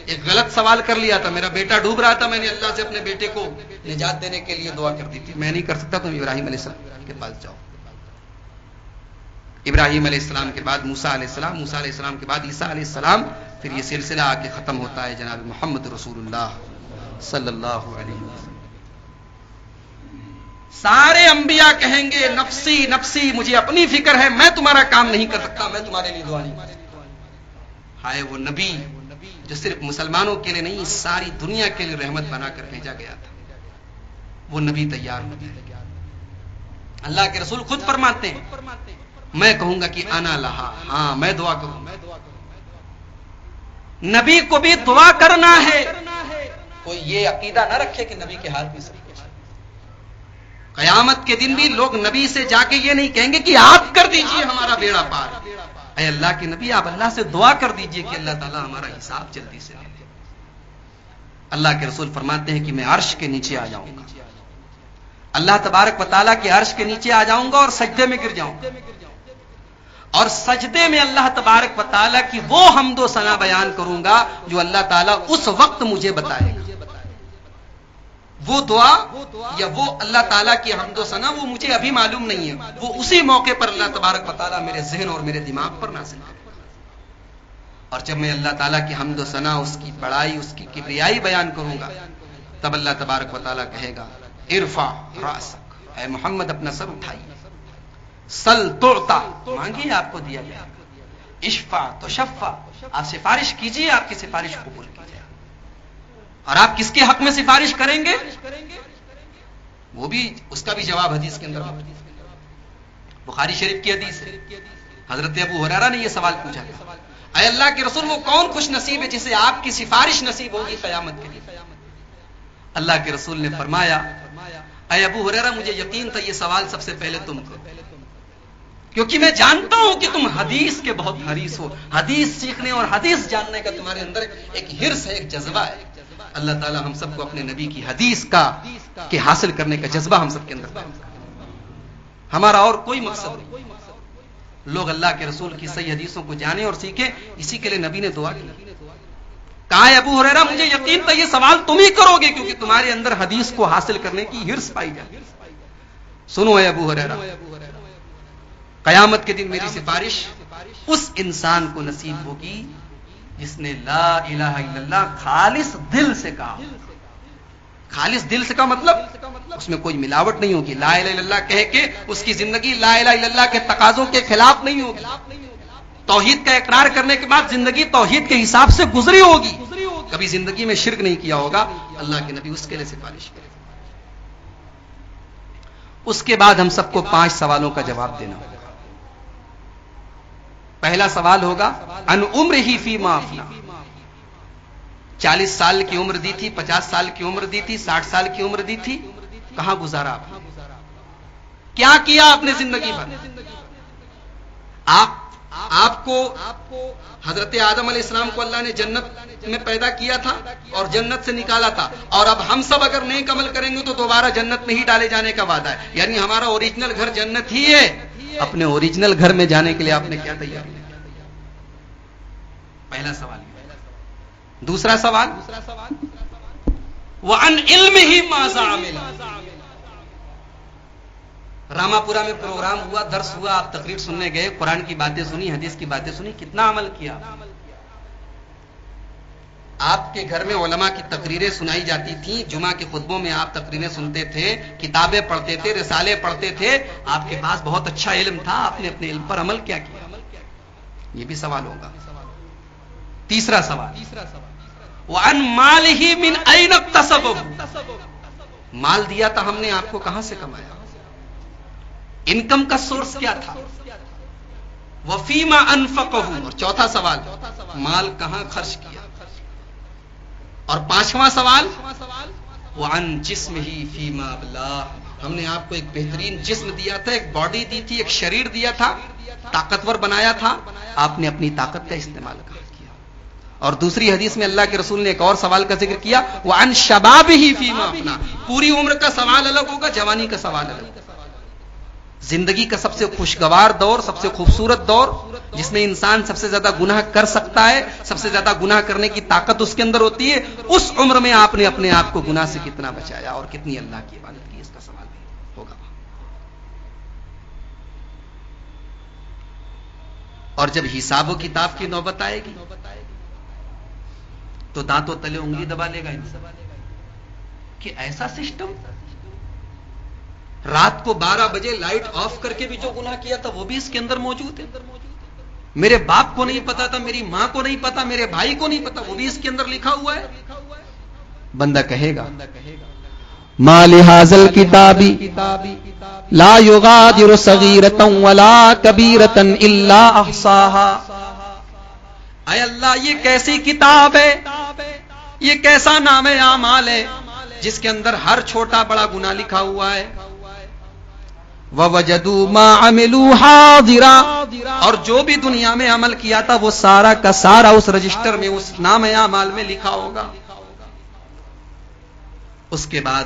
ایک غلط سوال کر لیا تھا، میرا بیٹا ڈوب رہا تھا، میں نے اللہ سے اپنے بیٹے کو نجات دینے کے لیے دعا کر دی تھی، میں نہیں کر سکتا، تم ابراہیم علیہ السلام کے پاس جاؤ۔ ابراہیم علیہ السلام کے بعد موسیٰ علیہ السلام، موسیٰ علیہ السلام کے بعد عیسیٰ علیہ السلام، پھر یہ سلسلہ آ کے ختم ہوتا ہے جناب محمد رسول اللہ صلی اللہ علیہ وسلم۔ سارے انبیاء کہیں گے نفسی نفسی، مجھے اپنی فکر ہے، میں تمہارا کام نہیں کر سکتا، میں تمہارے لیے دعا نہیں کر سکتا۔ ہائے وہ نبی جو صرف مسلمانوں کے لیے نہیں ساری دنیا کے لیے رحمت بنا کر بھیجا گیا تھا، وہ نبی تیار ہوتے ہیں۔ اللہ کے رسول خود فرماتے ہیں میں کہوں گا کہ انا لہا، ہاں میں دعا کروں گا۔ نبی کو بھی دعا کرنا ہے، کوئی یہ عقیدہ نہ رکھے کہ نبی کے ہاتھ میں سب کچھ ہے۔ قیامت کے دن بھی لوگ نبی سے جا کے یہ نہیں کہیں گے کہ آپ کر دیجئے ہمارا بیڑا پار، اے اللہ کے نبی آپ اللہ سے دعا کر دیجئے کہ اللہ تعالیٰ ہمارا حساب جلدی سے لے لے۔ اللہ کے رسول فرماتے ہیں کہ میں عرش کے نیچے آ جاؤں گا، اللہ تبارک و تعالیٰ کے عرش کے نیچے آ جاؤں گا اور سجدے میں گر جاؤں گا، اور سجدے میں اللہ تبارک و تعالیٰ کی وہ حمد و ثنا بیان کروں گا جو اللہ تعالیٰ اس وقت مجھے بتائے گا۔ وہ دعا یا وہ اللہ تعالیٰ کی حمد و ثنا وہ مجھے ابھی معلوم نہیں ہے، وہ اسی موقع پر اللہ تبارک و تعالیٰ میرے ذہن اور میرے دماغ پر نازل کرے گا۔ اور جب میں اللہ تعالیٰ کی حمد و ثنا، اس کی بڑائی، اس کی کبریائی بیان کروں گا، تب اللہ تبارک و تعالیٰ کہے گا ارفع راسک، اے محمد اپنا سر اٹھائیے، سل تعطا، مانگیے آپ کو دیا جائے گا، اشفع تشفع، آپ سفارش کیجیے آپ کی سفارش قبول کی جائے۔ اور آپ کس کے حق میں سفارش کریں گے وہ بھی اس کا بھی جواب حدیث کے اندر، بخاری شریف کی حدیث ہے، حضرت ابو ہریرہ نے یہ سوال پوچھا تھا اے اللہ کے رسول وہ کون خوش نصیب ہے جسے آپ کی سفارش نصیب ہوگی قیامت کے دن؟ اللہ کے رسول نے فرمایا اے ابو ہریرہ مجھے یقین تھا یہ سوال سب سے پہلے تم کو، کیونکہ میں جانتا ہوں کہ تم حدیث کے بہت حریص ہو، حدیث سیکھنے اور حدیث جاننے کا تمہارے اندر ایک حرص ہے، ایک جذبہ ہے۔ اللہ تعالیٰ ہم سب کو اپنے نبی کی حدیث کے حاصل کرنے کا جذبہ ہم سب کے اندر پیدا کرے۔ ہمارا اور کوئی مقصد نہیں، لوگ اللہ کے رسول کی صحیح حدیثوں کو جانیں اور سیکھیں، اسی کے لیے نبی نے دعا کی۔ کہا ہے ابو ہریرہ مجھے یقین تھا یہ سوال تم ہی کرو گے کیونکہ تمہارے اندر حدیث کو حاصل کرنے کی حرص پائی جاتی۔ سنو اے ابو ہریرہ، قیامت کے دن میری سفارش اس انسان کو نصیب ہوگی جس نے لا الہ الا اللہ خالص دل سے کہا۔ خالص دل سے کا مطلب اس میں کوئی ملاوٹ نہیں ہوگی، لا الہ الا اللہ کہہ کے اس کی زندگی لا الہ الا اللہ کے تقاضوں کے خلاف نہیں ہوگی، توحید کا اقرار کرنے کے بعد زندگی توحید کے حساب سے گزری ہوگی، کبھی زندگی میں شرک نہیں کیا ہوگا، اللہ کے نبی اس کے لیے سفارش کرے۔ اس کے بعد ہم سب کو 5 سوالوں کا جواب دینا ہوگا۔ پہلا سوال ہوگا ان عمرہ فیما افنا، 40 سال کی عمر دی تھی، 50 سال کی عمر دی تھی، 60 سال کی عمر دی تھی، کہاں گزارا آپ نے؟ کیا کیا اپنے زندگی بھر؟ آپ کو حضرت آدم علیہ السلام کو اللہ نے جنت میں پیدا کیا تھا اور جنت سے نکالا تھا، اور اب ہم سب اگر نیک عمل کریں گے تو دوبارہ جنت میں ہی ڈالے جانے کا وعدہ ہے، یعنی ہمارا اوریجنل گھر جنت ہی ہے۔ اپنے اوریجنل گھر میں جانے کے لیے آپ نے کیا تیاری کیا؟ پہلا سوال۔ دوسرا سوال وَعَنْ عِلْمِهِ مَاذَا عَمِلَ، راما پورا میں پروگرام ہوا، درس ہوا، آپ تقریر سننے گئے، قرآن کی باتیں سنی، حدیث کی باتیں سنی، کتنا عمل کیا؟ آپ کے گھر میں علماء کی تقریریں سنائی جاتی تھیں، جمعہ کے خطبوں میں آپ تقریریں سنتے تھے، کتابیں پڑھتے تھے، رسالے پڑھتے تھے، آپ کے پاس بہت اچھا علم تھا، آپ نے اپنے علم پر عمل کیا کیا؟ یہ بھی سوال ہوگا۔ تیسرا سوال، وَعَنْ مَالِهِ مِنْ أَيْنَ اكْتَسَبَهُ، مال دیا تھا ہم نے آپ کو، کہاں سے کمایا؟ انکم کا سورس کیا تھا؟ وَفِيمَا أَنفَقَهُ، اور چوتھا سوال، مال کہاں خرچ کیا؟ اور پانچواں سوال، وَعَنْ جِسْمِهِ فِيمَا أَبْلَاهُ، ہم نے آپ کو ایک بہترین جسم دیا تھا، ایک باڈی دی تھی، ایک شریر دیا تھا، طاقتور بنایا تھا، آپ نے اپنی طاقت کا استعمال کیا۔ اور دوسری حدیث میں اللہ کے رسول نے ایک اور سوال کا ذکر کیا، وَعَنْ شَبَابِهِ فِيمَا أَفْنَىٰ، پوری عمر کا سوال الگ ہوگا، جوانی کا سوال الگ ہوگا۔ زندگی کا سب سے خوشگوار دور، سب سے خوبصورت دور، جس میں انسان سب سے زیادہ گناہ کر سکتا ہے، سب سے زیادہ گناہ کرنے کی طاقت اس کے اندر ہوتی ہے، اس عمر میں آپ نے اپنے آپ کو گناہ سے کتنا بچایا اور کتنی اللہ کی عبادت کی، اس کا سوال بھی ہوگا۔ اور جب حساب و کتاب کی نوبت آئے گی تو دانتوں تلے انگلی دبا لے گا کہ ایسا سسٹم، رات کو 12 بجے لائٹ آف کر کے بھی جو گناہ کیا تھا وہ بھی اس کے اندر موجود ہے، میرے باپ کو نہیں پتا تھا، میری ماں کو نہیں پتا، میرے بھائی کو نہیں پتا، وہ بھی اس کے اندر لکھا ہوا ہے۔ بندہ کہے گا ما لهذا الكتاب لا يغادر صغيرة ولا كبيرة الا احصاها، اے اللہ یہ کیسی کتاب ہے، یہ کیسا نام اعمال ہے جس کے اندر ہر چھوٹا بڑا گناہ لکھا ہوا ہے۔ وَوَجَدُوا مَا عَمِلُوا حَاضِرًا، اور جو بھی دنیا میں عمل کیا تھا وہ سارا کا سارا اس رجسٹر میں، اس نام اعمال میں لکھا ہوگا۔ اس کے بعد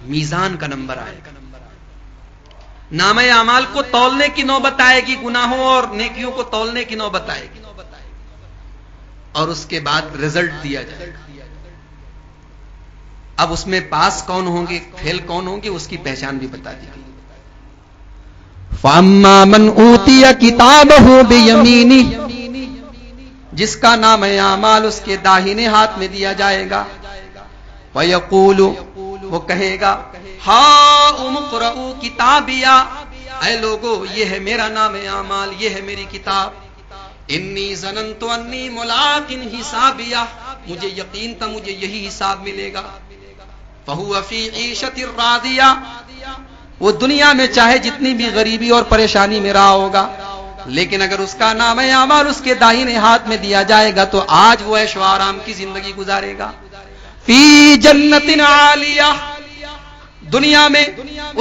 میزان کا نمبر آئے گا، نام اعمال کو تولنے کی نوبت آئے گی، گناہوں اور نیکیوں کو تولنے کی نوبت آئے گی، اور اس کے بعد رزلٹ دیا جائے گا۔ اب اس میں پاس کون ہوں گے، فیل کون ہوں گے، اس کی پہچان بھی بتا دی گئی۔ فَأَمَّا مَنْ أُوتِيَ كِتَابَهُ بِيَمِينِهِ، جس کا نام اعمال اس کے داہنے ہاتھ میں دیا جائے گا، وَيَقُولُ، وہ کہے گا، هَاؤْمُ اقْرَءُوا كِتَابِيَهْ، اے لوگو یہ ہے میرا نام اعمال، یہ ہے میری کتاب، انی ظننت انی ملاق حسابیہ، مجھے یقین تھا مجھے یہی حساب ملے گا۔ فَهُوَ فِي عِيشَةٍ رَاضِيَةٍ، وہ دنیا میں چاہے جتنی بھی غریبی اور پریشانی میں رہا ہوگا، لیکن اگر اس کا نام اعمال اس کے داہنے ہاتھ میں دیا جائے گا تو آج وہ عیش و آرام کی زندگی گزارے گا۔ فی جنت عالیہ، دنیا میں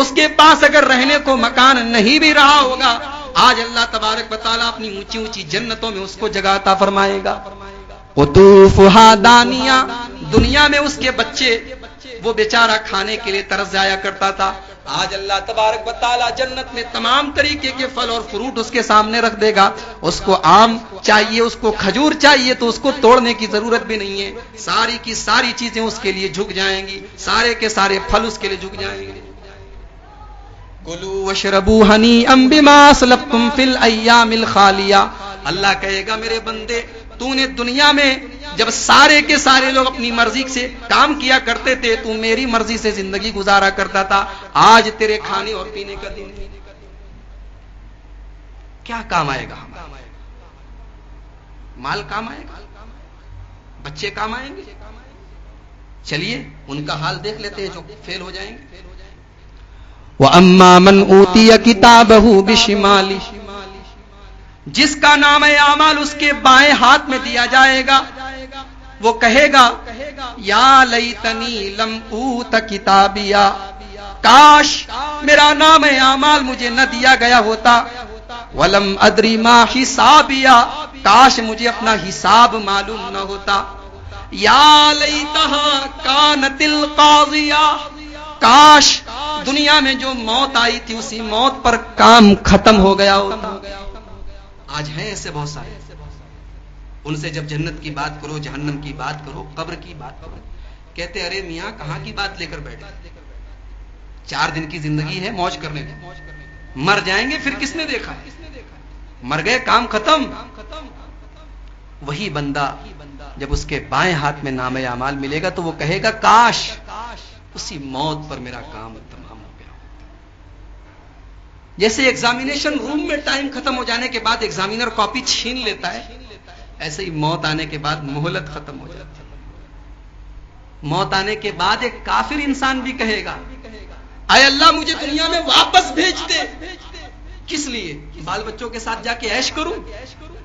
اس کے پاس اگر رہنے کو مکان نہیں بھی رہا ہوگا، آج اللہ تبارک و تعالیٰ اپنی اونچی اونچی جنتوں میں اس کو جگہ عطا فرمائے گا۔ قطوفہا دانیہ، دنیا میں اس کے بچے، وہ بیچارہ کھانے کے لیے ترس جایا کرتا تھا، آج اللہ تبارک و تعالیٰ جنت میں تمام طریقے کے پھل اور فروٹ اس کے سامنے رکھ دے گا۔ اس کو آم چاہیے، اس کو کھجور چاہیے تو اس کو توڑنے کی ضرورت بھی نہیں ہے، ساری کی ساری چیزیں اس کے لیے جھک جائیں گی، سارے کے سارے پھل اس کے لیے جھک جائیں گے۔ کلوا واشربوا ہنیئا بما اسلفتم فی الایام الخالیہ، اللہ کہے گا میرے بندے تو نے دنیا میں جب سارے کے سارے لوگ اپنی مرضی سے کام کیا کرتے تھے، تو میری مرضی سے زندگی گزارا کرتا تھا، آج تیرے کھانے اور پینے کا دن ہے، کیا کام آئے گا ہمارا؟ مال کام آئے گا، بچے کام آئیں گے؟ چلیے ان کا حال دیکھ لیتے ہیں جو فیل ہو جائیں گے۔ وَأَمَّا مَنْ أُوتِيَ كِتَابَهُ بِشِمَالِهِ، جس کا نام اعمال اس کے بائیں ہاتھ میں دیا جائے گا، وہ کہے گا یا لیتنی لم اوت کتابیا، کاش میرا نام اعمال مجھے نہ دیا گیا ہوتا، ولم ادری ما حسابیا، کاش مجھے اپنا حساب معلوم نہ ہوتا، یا لیتہا کانت القاضیہ، کاش دنیا میں جو موت آئی تھی اسی موت پر کام ختم ہو گیا ہوتا۔ آج ہیں ایسے بہت سارے، ان سے جب جنت کی بات کرو، جہنم کی بات کرو، قبر کی بات کرو، کہتے ارے میاں کہاں کی بات لے کر بیٹھے، 4 دن کی زندگی ہے، موج کرنے دو، مر جائیں گے پھر کس نے دیکھا ہے، مر گئے کام ختم۔ وہی بندہ جب اس کے بائیں ہاتھ میں نامہ اعمال ملے گا تو وہ کہے گا کاش اسی موت پر میرا کام تمام ہو گیا. جیسے ایگزامینیشن روم میں ٹائم ختم ہو جانے کے بعد ایگزامینر کاپی چھین لیتا ہے، ایسے ہی موت آنے کے بعد مہلت ختم ہو جاتی ہے. موت آنے کے بعد ایک کافر انسان بھی کہے گا اے اللہ مجھے دنیا میں واپس بھیج دے. کس لیے؟ بال بچوں کے ساتھ جا کے عیش کروں،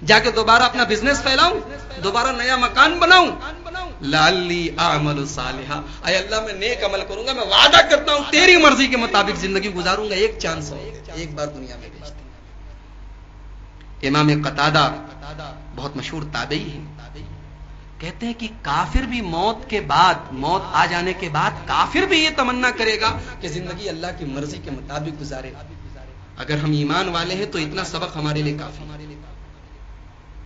جا کے دوبارہ اپنا بزنس پھیلاؤں، دوبارہ نیا مکان بناؤں. لعلی اعمل صالحا، اے اللہ میں نیک عمل کروں گا، میں وعدہ کرتا ہوں تیری مرضی کے مطابق زندگی گزاروں گا. ایک چانس ہو، ایک بار دنیا میں بھیج دے. امام قتادہ بہت مشہور تابعی ہیں، کہتے ہیں کہ کافر بھی موت کے بعد، موت آ جانے کے بعد کافر بھی یہ تمنا کرے گا کہ زندگی اللہ کی مرضی کے مطابق گزارے. اگر ہم ایمان والے ہیں تو اتنا سبق ہمارے لیے کافی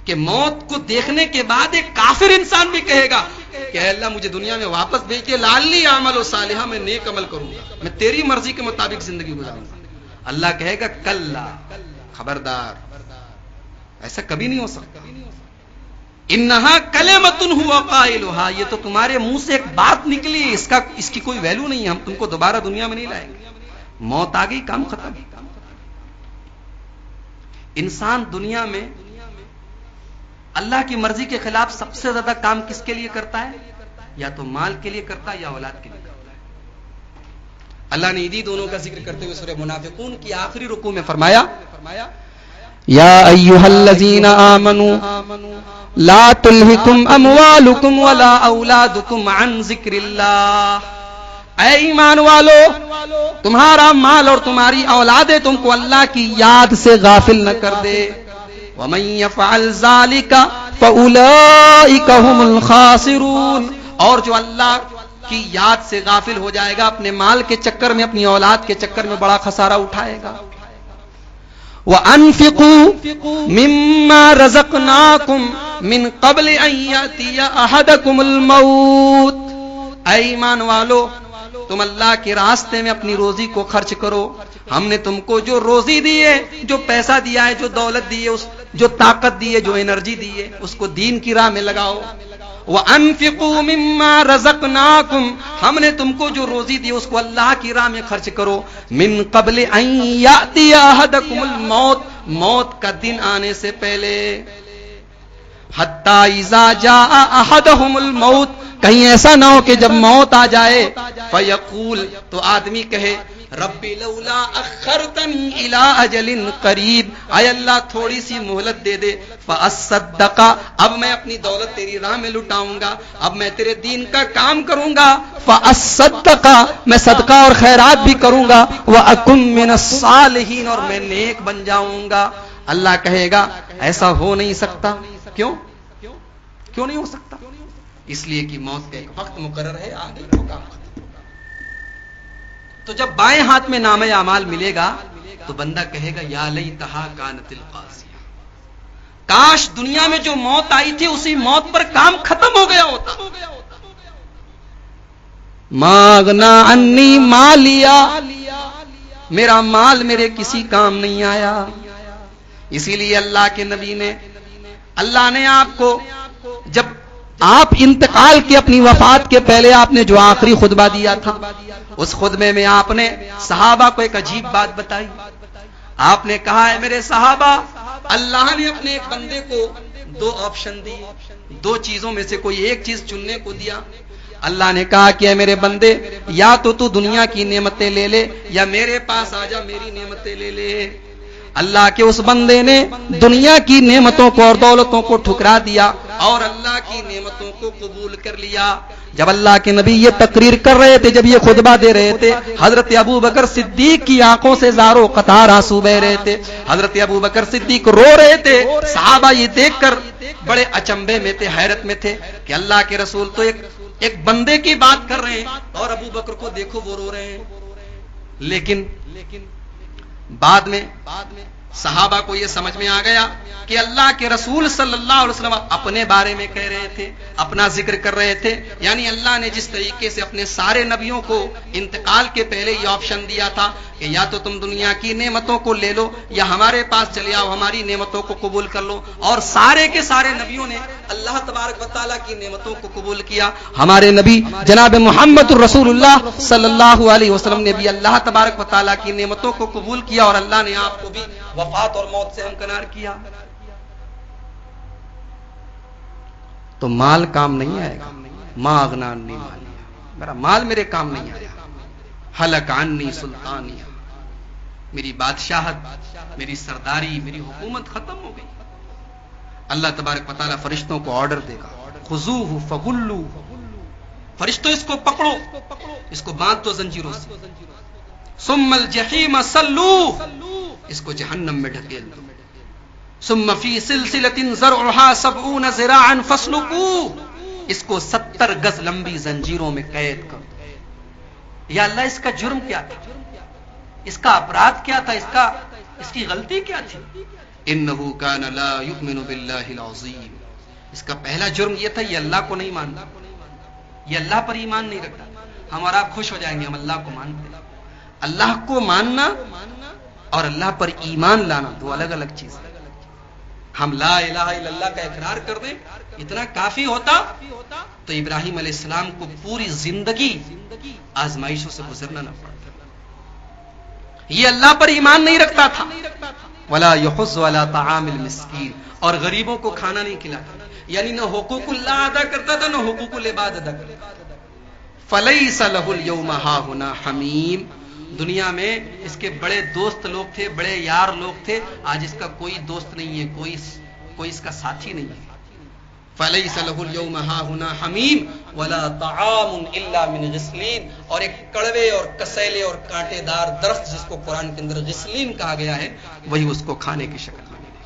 کہ موت کو دیکھنے کے بعد ایک کافر انسان بھی کہے گا کہ اے اللہ مجھے دنیا میں واپس بھیج کے لعلی اعمل صالحا، میں نیک عمل کروں گا، میں تیری مرضی کے مطابق زندگی گزاروں گا. اللہ کہے گا کلا، خبردار، ایسا کبھی نہیں ہو سکتا. انہا کلمۃ هو قائلها، یہ تو تمہارے منہ سے ایک بات نکلی، اس کی کوئی ویلیو نہیں ہے، ہم تم کو دوبارہ دنیا میں نہیں لائیں گے. موت آ گئی، کام ختم. انسان دنیا میں اللہ کی مرضی کے خلاف سب سے زیادہ کام کس کے لیے کرتا ہے؟ یا تو مال کے لیے کرتا ہے یا اولاد کے لیے کرتا ہے. اللہ نے انہی دونوں کا ذکر کرتے ہوئے سورہ منافقون کی آخری رکوع میں فرمایا یا ایھا الذین آمنوا لا تلہکم اموالکم ولا اولادکم عن ذکر اللہ. اے ایمان والو، تمہارا مال اور تمہاری اولادیں تم کو اللہ کی یاد سے غافل نہ کر دے. وَمَن يَفْعَلْ ذَلِكَ فَأُولَئِكَ هُمُ الْخَاسِرُونَ، اور جو اللہ کی یاد سے غافل ہو جائے گا اپنے مال کے چکر میں، اپنی اولاد کے چکر میں بڑا خسارہ اٹھائے گا. وَأَنفِقُوا مِمَّا رَزَقْنَاكُمْ مِن قَبْلِ أَن يَأْتِيَ أَحَدَكُمُ الْمَوْتُ، اے ایمان والو تم اللہ کے راستے میں اپنی روزی کو خرچ کرو. ہم نے تم کو جو روزی دی ہے، جو پیسہ دیا ہے، جو دولت دی ہے، جو طاقت دی ہے، جو انرجی دی ہے، اس کو دین کی راہ میں لگاؤ. وَأَنفِقُوا مِمَّا رَزَقْنَاكُمْ، ہم نے تم کو جو روزی دی اس کو اللہ کی راہ میں خرچ کرو. مِن قَبْلِ أَن يَأْتِيَ أَحَدَكُمُ الْمَوْتُ، موت کا دن آنے سے پہلے. حَتَّى إِذَا جَاءَ أَحَدَهُمُ الْمَوْتُ، کہیں ایسا نہ ہو کہ جب موت آ جائے فیقول، تو آدمی کہے ربی لولا اخرتنی الی اجل قریب، اے اللہ تھوڑی سی مہلت دے دے. فاصدق، اب میں اپنی دولت تیری راہ میں لٹاؤں گا، اب میں تیرے دین کا کام کروں گا. فاصدق، میں صدقہ اور خیرات بھی کروں گا. واکن من الصالحین، اور میں نیک بن جاؤں گا. اللہ کہے گا ایسا ہو نہیں سکتا. کیوں نہیں ہو سکتا؟ اس لیے کہ موت کا ایک وقت مقرر ہے، آگے تو کام ختم. تو جب بائیں ہاتھ میں نامہ اعمال ملے گا تو بندہ کہے گا یا لیتھا کانت القاضیہ، کاش دنیا میں جو موت آئی تھی اسی موت پر کام ختم ہو گیا ہوتا. ما اغنا عنی مالیا، میرا مال میرے کسی کام نہیں آیا. اسی لیے اللہ کے نبی نے، اللہ نے آپ کو جب آپ انتقال کی اپنی وفات کے پہلے آپ نے جو آخری خطبہ دیا تھا، اس خطبے میں آپ نے صحابہ کو ایک عجیب بات بتائی. آپ نے کہا ہے میرے صحابہ، اللہ نے اپنے ایک بندے کو دو آپشن دی، دو چیزوں میں سے کوئی ایک چیز چننے کو دیا. اللہ نے کہا کہ اے میرے بندے، یا تو دنیا کی نعمتیں لے لے یا میرے پاس آ جا میری نعمتیں لے لے. اللہ کے اس بندے نے دنیا کی نعمتوں کو اور دولتوں کو ٹھکرا دیا اور اللہ کی نعمتوں کو قبول کر لیا. جب اللہ کے نبی یہ تقریر کر رہے تھے، جب یہ خطبہ دے رہے تھے، حضرت ابو بکر صدیق کی آنکھوں سے زاروں قطار آنسو بہ رہے تھے. حضرت ابو بکر صدیق رو رہے تھے. صحابہ یہ دیکھ کر بڑے اچنبے میں تھے، حیرت میں تھے کہ اللہ کے رسول تو ایک بندے کی بات کر رہے ہیں اور ابو بکر کو دیکھو وہ رو رہے ہیں. لیکن بعد میں صحابہ کو یہ سمجھ میں آ گیا کہ اللہ کے رسول صلی اللہ علیہ وسلم اپنے بارے میں کہہ رہے تھے، اپنا ذکر کر رہے تھے، یعنی اللہ نے جس طریقے سے اپنے سارے نبیوں کو انتقال کے پہلے یہ آپشن دیا تھا کہ یا تو تم دنیا کی نعمتوں کو لے لو یا ہمارے پاس چلے آؤ، ہماری نعمتوں کو قبول کر لو، اور سارے کے سارے نبیوں نے اللہ تبارک و تعالیٰ کی نعمتوں کو قبول کیا۔ ہمارے نبی جناب محمد الرسول اللہ صلی اللہ علیہ وسلم نے بھی اللہ تبارک و تعالیٰ کی نعمتوں کو قبول کیا، اور اللہ نے آپ کو بھی وفات اور موت سے ہمکنار کیا۔ تو مال کام نہیں آئے گا، ما اغنا عنی مالیہ، میرا مال میرے کام نہیں آیا، ہلک عنی سلطانیہ، میری بادشاہت، میری سرداری، میری حکومت ختم ہو گئی۔ اللہ تبارک و تعالیٰ فرشتوں کو آرڈر دے گا، خذوہ فغلوہ، فرشتوں اس کو پکڑو، اس کو باندھ دو زنجیروں سے، ثم الجحیم صلوہ، اس کو جہنم میں ڈھکیل دو، ثم فی سلسلۃ ذرعھا 70 ذراعا فاسلکوہ، اس کو 70 گز لمبی زنجیروں میں قید کر دو۔ یا اللہ اس کا جرم کیا تھا، اس کا اپرادھ کیا تھا، اس کی غلطی کیا تھی؟ انہ کان لا یؤمن باللہ العظیم، اس کا پہلا جرم یہ تھا یہ اللہ کو نہیں مانتا، یہ اللہ پر ایمان نہیں رکھتا۔ ہم اور آپ خوش ہو جائیں گے ہم اللہ کو مانتے ہیں۔ اللہ کو ماننا اور اللہ پر ایمان لانا دو الگ الگ چیزیں۔ ہم لا الہ الا اللہ کا اقرار کر دیں اتنا کافی ہوتا تو ابراہیم علیہ السلام کو پوری زندگی آزمائشوں سے گزرنا نہ پڑتا۔ یہ اللہ پر ایمان نہیں رکھتا تھا، ولا یحض علی طعام المسکین، اور غریبوں کو کھانا نہیں کھلاتا، یعنی نہ حقوق اللہ ادا کرتا تھا نہ حقوق العباد ادا کرتا تھا۔ فلیس لہ اليوم ہاہنا حمیم، دنیا میں اس کے بڑے دوست لوگ تھے، بڑے یار لوگ تھے، آج اس کا کوئی دوست نہیں ہے، کوئی اس کا ساتھی نہیں ہے۔ فلیس لہ اليوم ہاہنا حمیم ولا طعام الا من غسلین، اور ایک کڑوے اور کسیلے اور کانٹے دار درخت جس کو قرآن کے اندر غسلین کہا گیا ہے وہی اس کو کھانے کی شکل میں ملے۔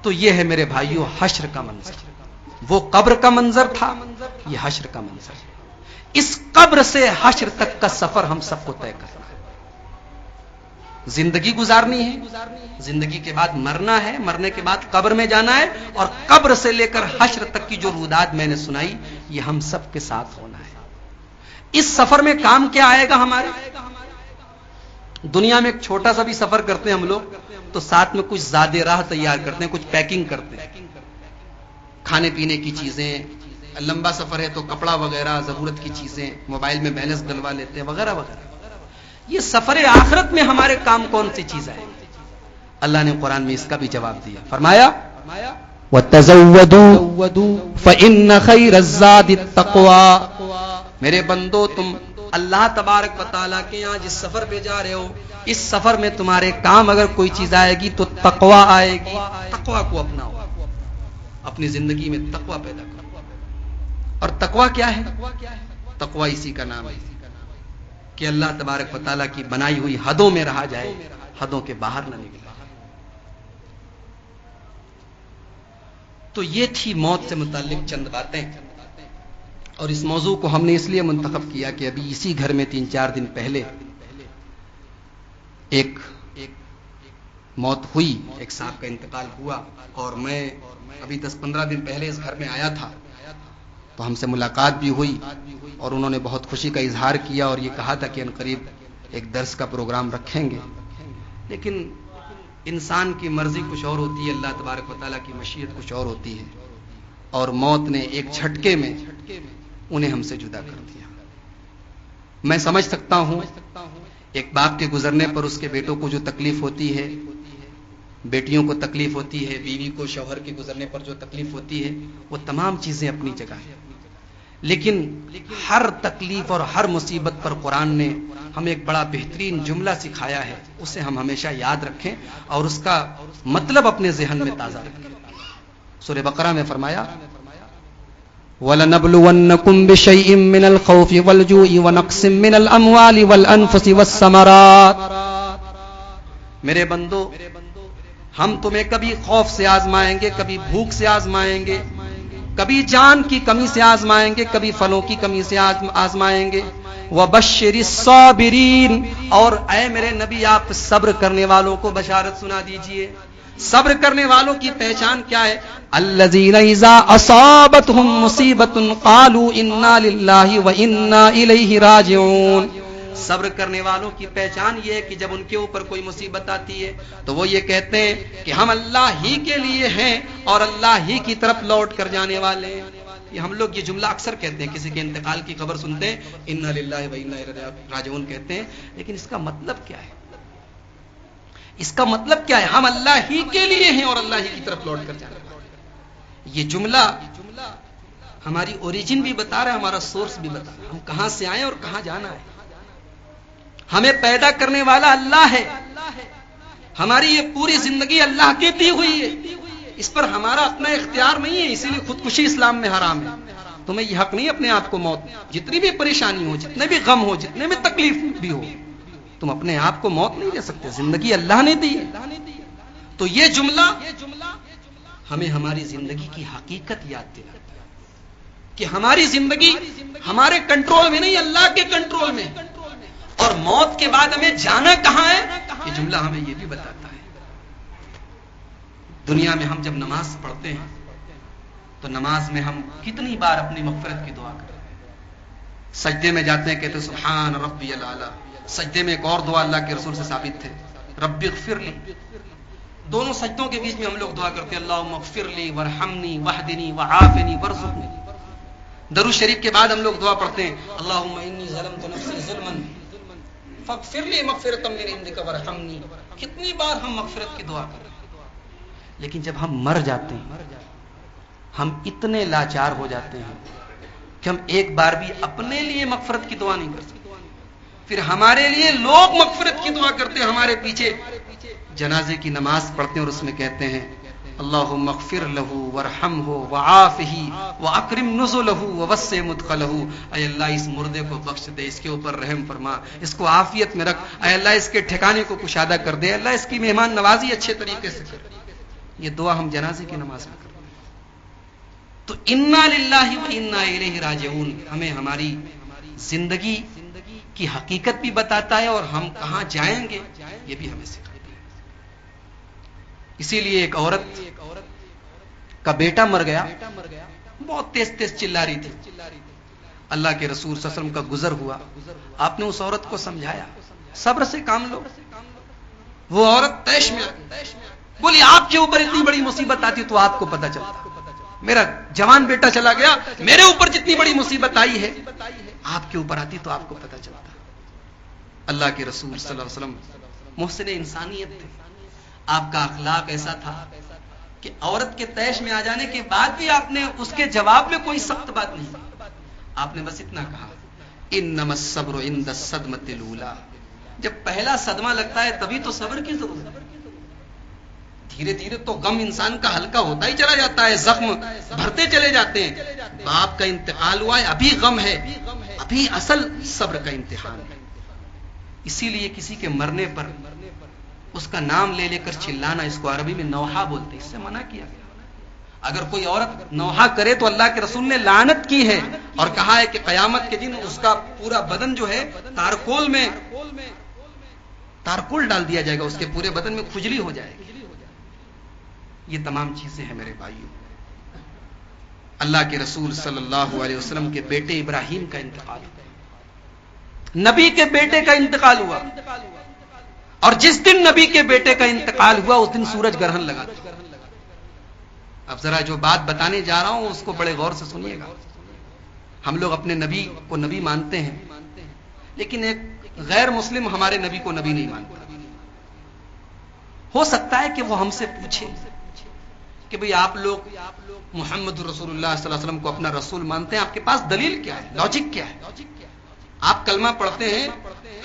تو یہ ہے میرے بھائیوں حشر کا منظر، وہ قبر کا منظر تھا، یہ حشر کا منظر ہے۔ اس قبر سے حشر تک کا سفر ہم سب کو طے کرنا ہے۔ زندگی گزارنی ہے، زندگی کے بعد مرنا ہے، مرنے کے بعد قبر میں جانا ہے، اور قبر سے لے کر حشر تک کی جو رودات میں نے سنائی یہ ہم سب کے ساتھ ہونا ہے۔ اس سفر میں کام کیا آئے گا ہمارے؟ دنیا میں ایک چھوٹا سا بھی سفر کرتے ہیں ہم لوگ تو ساتھ میں کچھ زیادہ راہ تیار کرتے ہیں، کچھ پیکنگ کرتے ہیں، کھانے پینے کی چیزیں، لمبا سفر ہے تو کپڑا وغیرہ، ضرورت کی چیزیں، موبائل میں بیلنس ڈلوا لیتے ہیں وغیرہ وغیرہ۔ یہ سفر آخرت میں ہمارے کام کون سی چیز ہے؟ اللہ نے قرآن میں اس کا بھی جواب دیا، فرمایا وَتَزَوَّدُوا فَإِنَّ خَيْرَ الزَّادِ التَّقْوَىٰ، میرے بندو تم اللہ تبارک و تعالیٰ کے یہاں جس سفر پہ جا رہے ہو اس سفر میں تمہارے کام اگر کوئی چیز آئے گی تو تقویٰ آئے گی۔ تقویٰ کو اپناؤ، اپنی زندگی میں تقویٰ پیدا کرو۔ اور تقویٰ کیا ہے؟ تقویٰ اسی کا نام ہے کہ اللہ تبارک و تعالیٰ کی بنائی ہوئی حدوں میں رہا جائے، حدوں کے باہر نہ نکلا۔ تو یہ تھی موت سے متعلق چند باتیں، اور اس موضوع کو ہم نے اس لیے منتخب کیا کہ ابھی اسی گھر میں 3-4 دن پہلے ایک موت ہوئی، ایک صاحب کا انتقال ہوا، اور میں ابھی 10-15 دن پہلے اس گھر میں آیا تھا تو ہم سے ملاقات بھی ہوئی، اور انہوں نے بہت خوشی کا اظہار کیا اور یہ کہا تھا کہ ان قریب ایک درس کا پروگرام رکھیں گے۔ لیکن انسان کی مرضی کچھ اور ہوتی ہے، اللہ تبارک و تعالیٰ کی مشیت کچھ اور ہوتی ہے، اور موت نے ایک جھٹکے میں انہیں ہم سے جدا کر دیا۔ میں سمجھ سکتا ہوں ایک باپ کے گزرنے پر اس کے بیٹوں کو جو تکلیف ہوتی ہے، بیٹیوں کو تکلیف ہوتی ہے، بیوی کو شوہر کے گزرنے پر جو تکلیف ہوتی ہے، وہ تمام چیزیں اپنی جگہ ہیں، لیکن ہر تکلیف اور ہر مصیبت پر قرآن نے ہمیں ایک بڑا بہترین جملہ سکھایا ہے، اسے ہم ہمیشہ یاد رکھیں اور اس کا مطلب اپنے ذہن میں تازہ رکھیں۔ سورہ بقرہ میں فرمایا وَلَنَبْلُوَنَّكُمْ بِشَيْءٍ مِّنَ الْخَوْفِ وَالْجُوعِ وَنَقْصٍ مِّنَ الْأَمْوَالِ وَالْأَنفُسِ وَالثَّمَرَاتِ، میرے بندو ہم تمہیں کبھی خوف سے آزمائیں گے، کبھی بھوک سے آزمائیں گے، کبھی جان کی کمی سے آزمائیں گے، کبھی پھلوں کی کمی سے آزمائیں گے. وَبَشِّرِ الصَّابِرِينَ، اور اے میرے نبی آپ صبر کرنے والوں کو بشارت سنا دیجئے. صبر کرنے والوں کی پہچان کیا ہے؟ الذین اذا اصابتهم مصیبۃ قالوا انا للہ وانا الیہ راجعون. صبر کرنے والوں کی پہچان یہ ہے کہ جب ان کے اوپر کوئی مصیبت آتی ہے تو وہ یہ کہتے ہیں کہ ہم اللہ ہی کے لیے ہیں اور اللہ ہی کی طرف لوٹ کر جانے والے ہیں. یہ ہم لوگ یہ جملہ اکثر کہتے ہیں، کسی کے انتقال کی خبر سنتے ہیں انا للہ و انا الیہ راجعون کہتے ہیں، لیکن اس کا مطلب کیا ہے؟ اس کا مطلب کیا ہے؟ ہم اللہ ہی کے لیے ہیں اور اللہ ہی کی طرف لوٹ کر جانے والے ہیں. یہ جملہ ہماری اوریجن بھی بتا رہا ہے، ہمارا سورس بھی بتا رہا ہے، ہم کہاں سے آئے اور کہاں جانا ہے. ہمیں پیدا کرنے والا اللہ ہے، ہماری یہ پوری زندگی اللہ کی دی ہوئی ہے، اس پر ہمارا اپنا اختیار نہیں ہے. اسی لیے خودکشی اسلام میں حرام ہے. تمہیں یہ حق نہیں اپنے آپ کو موت، جتنی بھی پریشانی ہو، جتنے بھی غم ہو، جتنے بھی تکلیف بھی ہو، تم اپنے آپ کو موت نہیں دے سکتے. زندگی اللہ نے دی ہے. تو یہ جملہ ہمیں ہماری زندگی کی حقیقت یاد دلاتا ہے کہ ہماری زندگی ہمارے کنٹرول میں نہیں، اللہ کے کنٹرول میں. اور موت کے بعد ہمیں جانا کہاں ہے، یہ جملہ ہمیں یہ بھی بتاتا ہے. دنیا میں ہم جب نماز پڑھتے ہیں تو نماز میں ہم کتنی بار اپنی مغفرت کی دعا کرتے ہیں. سجدے میں جاتے ہیں، کہتے ہیں سبحان ربی الاعلی. سجدے میں ایک اور دعا اللہ کے رسول سے ثابت ہے، رب اغفر لی. دونوں سجدوں کے بیچ میں ہم لوگ دعا کرتے ہیں اللہم اغفر لی وارحمنی واہدنی وعافنی وارزقنی. درود شریف کے بعد ہم لوگ دعا پڑھتے ہیں اللہم انی ظلمت نفسی ظلما فاغفر لی مغفرۃ من عندک وارحمنی. کتنی بار ہم مغفرت کی دعا کرتے ہیں، لیکن جب ہم مر جاتے ہیں ہم اتنے لاچار ہو جاتے ہیں کہ ہم ایک بار بھی اپنے لیے مغفرت کی دعا نہیں کر سکتے. پھر ہمارے لیے لوگ مغفرت کی دعا کرتے ہیں، ہمارے پیچھے جنازے کی نماز پڑھتے ہیں اور اس میں کہتے ہیں اللہم اغفر لہ وارحمہ وعافہ واکرم نزلہ ووسع مدخلہ. اے اللہ اس مردے کو بخش دے، اس کے اوپر رحم فرما، اس کو عافیت میں رکھ. اے اللہ اس کے ٹھکانے کو کشادہ کر دے. اللہ اس کی مہمان نوازی اچھے طریقے سے کر. یہ دعا ہم جنازے کی نماز میں کرتے ہیں. تو انا للہ و انا الیہ راجعون ہمیں ہماری زندگی کی حقیقت بھی بتاتا ہے اور ہم کہاں جائیں گے یہ بھی ہمیں سکھاتا ہے. اسی لیے ایک عورت کا بیٹا مر گیا، بہت تیز تیز چلا رہی تھی. اللہ کے رسول صلی اللہ علیہ وسلم کا گزر ہوا. آپ نے اس عورت کو سمجھایا صبر سے کام لو. وہ عورت طیش میں بولی آپ کے اوپر اتنی بڑی مصیبت آتی تو آپ کو پتہ چلتا. میرا جوان بیٹا چلا گیا، میرے اوپر جتنی بڑی مصیبت آئی ہے آپ کے اوپر آتی تو آپ کو پتہ چلتا. اللہ کے رسول صلی اللہ علیہ وسلم محسن انسانیت تھے. آپ کا اخلاق ایسا تھا کہ عورت کے طیش میں آ جانے کے بعد بھی آپ نے اس کے جواب میں کوئی سخت بات نہیں. آپ نے بس اتنا کہا انما الصبر عند الصدمۃ الاولى. جب پہلا صدمہ لگتا ہے تبھی تو صبر کی ضرورت ہے. دھیرے دھیرے تو غم انسان کا ہلکا ہوتا ہی چلا جاتا ہے، زخم بھرتے چلے جاتے ہیں. باپ کا انتقال ہوا ہے، ابھی غم ہے، ابھی اصل صبر کا امتحان ہے. اسی لیے کسی کے مرنے پر اس کا نام لے لے کر چلانا، اس کو عربی میں نوحہ بولتے ہیں، اس سے منع کیا گیا. اگر کوئی عورت نوحہ کرے تو اللہ کے رسول نے لعنت کی ہے اور کہا ہے کہ قیامت کے دن اس کا پورا بدن جو ہے تارکول ڈال دیا جائے گا، اس کے پورے بدن میں کھجلی ہو جائے گی. یہ تمام چیزیں ہیں میرے بھائیوں. اللہ کے رسول صلی اللہ علیہ وسلم کے بیٹے ابراہیم کا انتقال ہوا، نبی کے بیٹے کا انتقال ہوا. اور جس دن نبی کے بیٹے کا انتقال ہوا اس دن سورج گرہن لگا. اب ذرا جو بات بتانے جا رہا ہوں اس کو بڑے غور سے سنیے گا. ہم لوگ اپنے نبی کو نبی مانتے ہیں، لیکن ایک غیر مسلم ہمارے نبی کو نبی نہیں مانتا. ہو سکتا ہے کہ وہ ہم سے پوچھے کہ بھئی آپ لوگ محمد رسول اللہ صلی اللہ علیہ وسلم کو اپنا رسول مانتے ہیں، آپ کے پاس دلیل کیا ہے، لاجک کیا ہے؟ آپ کلمہ پڑھتے ہیں،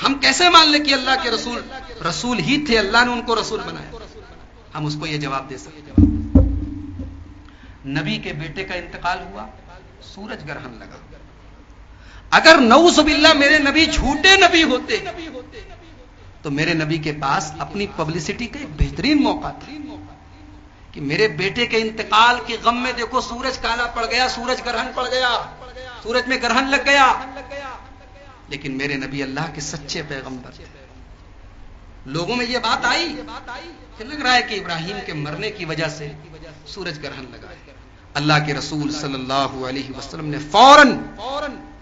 ہم کیسے مان لیں کہ اللہ کے رسول رسول ہی تھے، اللہ نے ان کو رسول بنایا؟ ہم اس کو یہ جواب دے سکتے ہیں نبی کے بیٹے کا انتقال ہوا، سورج گرہن لگا. اگر نعوذ باللہ میرے نبی جھوٹے نبی ہوتے تو میرے نبی کے پاس اپنی پبلسٹی کا ایک بہترین موقع تھا کہ میرے بیٹے کے انتقال کے غم میں دیکھو سورج کالا پڑ گیا، سورج گرہن پڑ گیا، سورج میں گرہن لگ گیا، لیکن میرے نبی اللہ کے سچے پیغمبر تھے۔ لوگوں میں یہ بات آئی کہ لگ رہا ہے کہ ابراہیم کے مرنے کی وجہ سے سورج گرہن لگا ہے۔ اللہ کے رسول صلی اللہ علیہ وسلم نے فوراً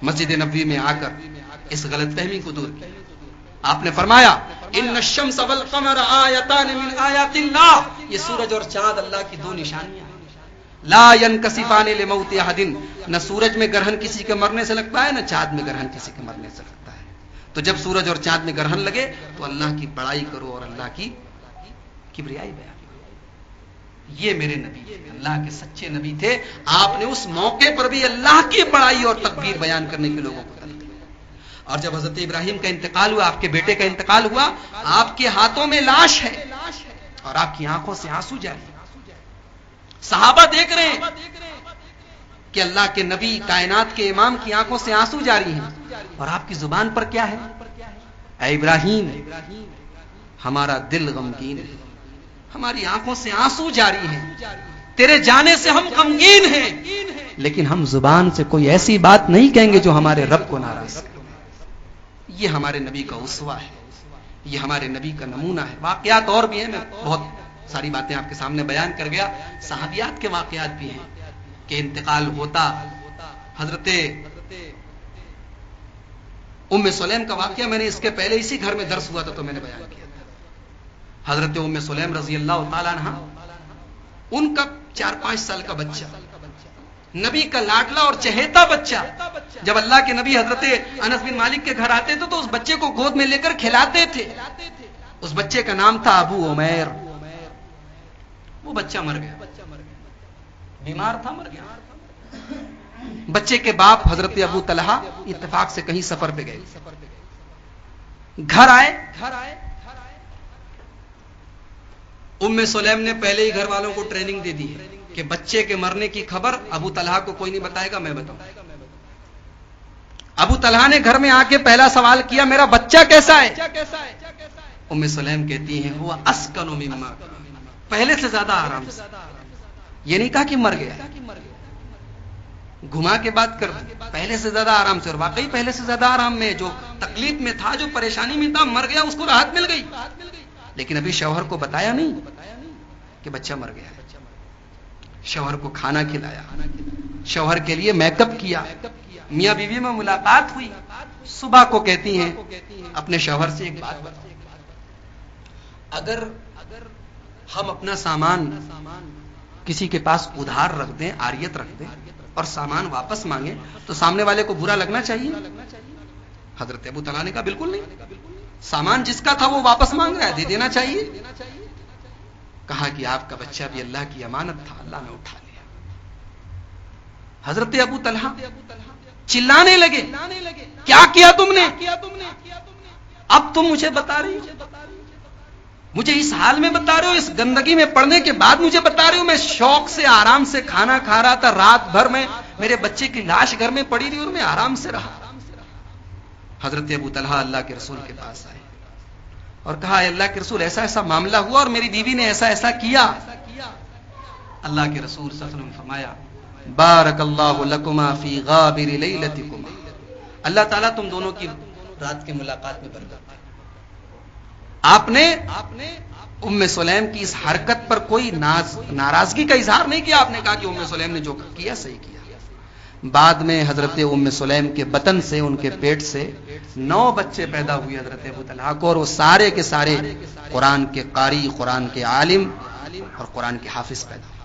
مسجد نبوی میں آ کر اس غلط فہمی کو دور کیا۔ آپ نے فرمایا ان الشمس والقمر آیتان من آیات اللہ، یہ سورج اور چاند اللہ کی دو نشانیاں ہیں۔ لا ينکسفان لموت احد، نہ سورج میں گرہن کسی کے مرنے سے لگتا ہے، نہ چاند میں گرہن کسی کے مرنے سے لگتا ہے۔ تو جب سورج اور چاند میں گرہن لگے تو اللہ کی بڑائی کرو اور اللہ کی کبریائی بیان کرو۔ یہ میرے نبی اللہ کے سچے نبی تھے۔ آپ نے اس موقع پر بھی اللہ کی بڑائی اور تکبیر بیان کرنے کے لوگوں کو تلقین کی۔ اور جب حضرت ابراہیم کا انتقال ہوا، آپ کے بیٹے کا انتقال ہوا، آپ کے ہاتھوں میں لاش ہے اور آپ کی آنکھوں سے آنسو جاری۔ صحابہ دیکھ رہے ہیں کہ اللہ کے نبی کائنات کے امام کی آنکھوں سے آنسو جاری ہیں، اور آپ کی زبان پر کیا ہے؟ اے ابراہیم، ہمارا دل غمگین ہے، ہماری آنکھوں سے آنسو جاری ہیں، تیرے جانے سے ہم غمگین ہیں، لیکن ہم زبان سے کوئی ایسی بات نہیں کہیں گے جو ہمارے رب کو ناراض کرے۔ یہ ہمارے نبی کا اسوہ ہے، یہ ہمارے نبی کا نمونہ ہے۔ واقعات اور بھی ہیں، میں بہت ساری باتیں آپ کے سامنے بیان کر گیا۔ صحابیات کے واقعات بھی ہیں کہ انتقال ہوتا، حضرت ام سلیم کا واقعہ میں نے اس کے پہلے اسی گھر میں درس ہوا تھا تو میں نے بیان کیا تھا۔ حضرت ام سلیم رضی اللہ تعالیٰ عنہ، ان کا 4-5 سال کا بچہ، نبی کا لاڈلا اور چہیتا بچہ، جب اللہ کے نبی حضرت انس بن مالک کے گھر آتے تھے تو اس بچے کو گود میں لے کر کھلاتے تھے۔ اس بچے کا نام تھا ابو عمیر۔ وہ بچہ مر گیا، بیمار تھا، مر گیا۔ بچے کے باپ حضرت ابو طلحہ اتفاق سے کہیں سفر پہ گئے، گھر آئے، ام سلیم نے پہلے ہی گھر والوں کو ٹریننگ دے دی ہے کہ بچے کے مرنے کی خبر ابو طلحہ کو کوئی نہیں بتائے گا، میں بتاؤں۔ ابو طلحہ نے گھر میں آ کے پہلا سوال کیا، میرا بچہ کیسا ہے؟ ام سلیم کہتی ہیں ہوا اسکن مما، پہلے سے زیادہ آرام سے۔ یہ نہیں کہا کہ مر گیا، گھما کے بات کر دی، پہلے سے زیادہ آرام سے۔ اور واقعی پہلے سے زیادہ آرام میں، جو تکلیف میں تھا، جو پریشانی میں تھا، مر گیا، اس کو راحت مل گئی، لیکن ابھی شوہر کو بتایا نہیں کہ بچہ مر گیا ہے۔ شوہر کو کھانا کھلایا، شوہر کے لیے میک اپ کیا، میاں بیوی میں ملاقات ہوئی۔ صبح کو کہتی ہیں اپنے شوہر سے ایک بات بتاؤ، اگر ہم اپنا سامان کسی کے پاس ادھار رکھ دیں، عاریت رکھ دیں اور سامان واپس مانگیں تو سامنے والے کو برا لگنا چاہیے؟ حضرت ابو طلحہ نے کہا بالکل نہیں، سامان جس کا تھا وہ واپس مانگ رہا ہے، دے دینا چاہیے۔ کہا کہ آپ کا بچہ بھی اللہ کی امانت تھا، اللہ نے اٹھا لیا۔ حضرت ابو طلحہ چلانے لگے، کیا کیا تم نے؟ اب تم مجھے بتا رہی ہو، مجھے اس حال میں بتا رہے ہو، اس گندگی میں پڑنے کے بعد مجھے بتا رہے ہو؟ میں شوق سے آرام سے کھانا کھا رہا تھا، رات بھر میں میرے بچے کی لاش گھر میں پڑی رہی اور میں آرام سے رہا۔ حضرت ابو طلحہ اللہ کے رسول کے پاس آئے اور کہا اے اللہ کے رسول، ایسا ایسا معاملہ ہوا اور میری بیوی نے ایسا ایسا کیا۔ اللہ کے رسول صلی اللہ علیہ وسلم نے فرمایا بارک اللہ لکما فی غابر لیلتکما، اللہ تعالیٰ تم دونوں کی رات کی ملاقات میں برکت دے۔ آپ نے ام سلیم کی اس حرکت پر کوئی ناراضگی کا اظہار نہیں کیا، آپ نے کہا کہ ام سلیم نے جو کیا صحیح کیا۔ بعد میں حضرت ام سلیم کے بطن سے، ان کے پیٹ سے 9 بچے پیدا ہوئے حضرت ابو طلحہ کو، اور وہ سارے کے سارے قرآن کے قاری، قرآن کے عالم اور قرآن کے حافظ پیدا ہوئے۔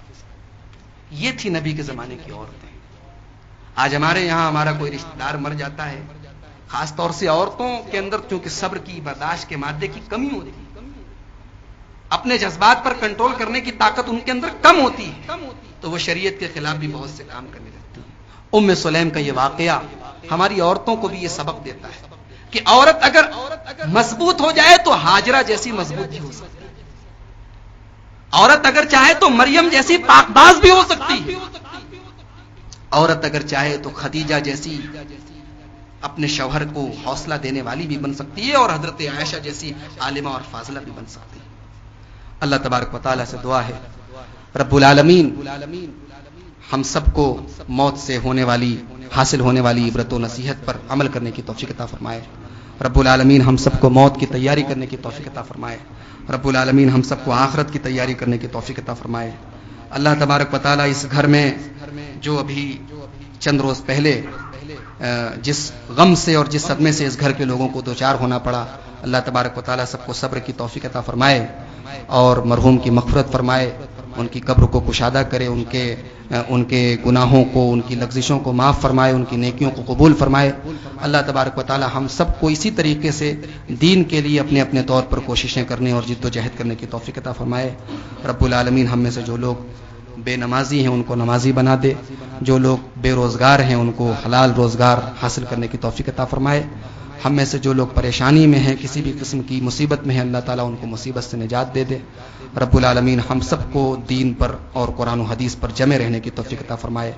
یہ تھی نبی کے زمانے کی عورتیں۔ آج ہمارے یہاں ہمارا کوئی رشتہ دار مر جاتا ہے، خاص طور سے عورتوں کے اندر چونکہ صبر کی، برداشت کے مادے کی کمی ہوتی ہے، اپنے جذبات پر کنٹرول کرنے کی طاقت ان کے اندر کم ہوتی ہے، تو وہ شریعت کے خلاف بھی بہت سے کام کرنے لگتی ہیں۔ ام سلیم کا یہ واقعہ ہماری عورتوں کو بھی یہ سبق دیتا ہے کہ عورت اگر مضبوط ہو جائے تو ہاجرہ جیسی مضبوط بھی ہو سکتی ہے، عورت اگر چاہے تو مریم جیسی پاک باز بھی ہو سکتی ہے، عورت اگر چاہے تو خدیجہ جیسی اپنے شوہر کو حوصلہ دینے والی بھی بن سکتی ہے، اور حضرت عائشہ جیسی عالمہ اور فاضلہ بھی بن سکتی ہے۔ اللہ تبارک و تعالیٰ سے دعا ہے رب العالمین ہم سب کو موت سے حاصل ہونے والی عبرت و نصیحت پر عمل کرنے کی توفیق عطا فرمائے. رب العالمین ہم سب کو موت کی تیاری کرنے کی توفیق عطا فرمائے. رب العالمین ہم سب کو آخرت کی تیاری کرنے کی توفیق عطا فرمائے. اللہ تبارک و تعالیٰ اس گھر میں جو ابھی چند روز پہلے جس غم سے اور جس صدمے سے اس گھر کے لوگوں کو دوچار ہونا پڑا، اللہ تبارک و تعالیٰ سب کو صبر کی توفیق عطا فرمائے اور مرحوم کی مغفرت فرمائے، ان کی قبر کو کشادہ کرے، ان کے گناہوں کو، ان کی لغزشوں کو معاف فرمائے، ان کی نیکیوں کو قبول فرمائے. اللہ تبارک و تعالیٰ ہم سب کو اسی طریقے سے دین کے لیے اپنے اپنے طور پر کوششیں کرنے اور جد و جہد کرنے کی توفیق عطا فرمائے. رب العالمین ہم میں سے جو لوگ بے نمازی ہیں ان کو نمازی بنا دے، جو لوگ بے روزگار ہیں ان کو حلال روزگار حاصل کرنے کی توفیق عطا فرمائے. ہم میں سے جو لوگ پریشانی میں ہیں، کسی بھی قسم کی مصیبت میں ہیں، اللہ تعالیٰ ان کو مصیبت سے نجات دے دے. رب العالمین ہم سب کو دین پر اور قرآن و حدیث پر جمع رہنے کی توفیق عطا فرمائے.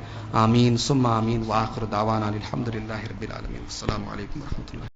آمین ثم آمین. وآخر دعوانا الحمدللہ رب العالمین. السلام علیکم ورحمۃ اللہ.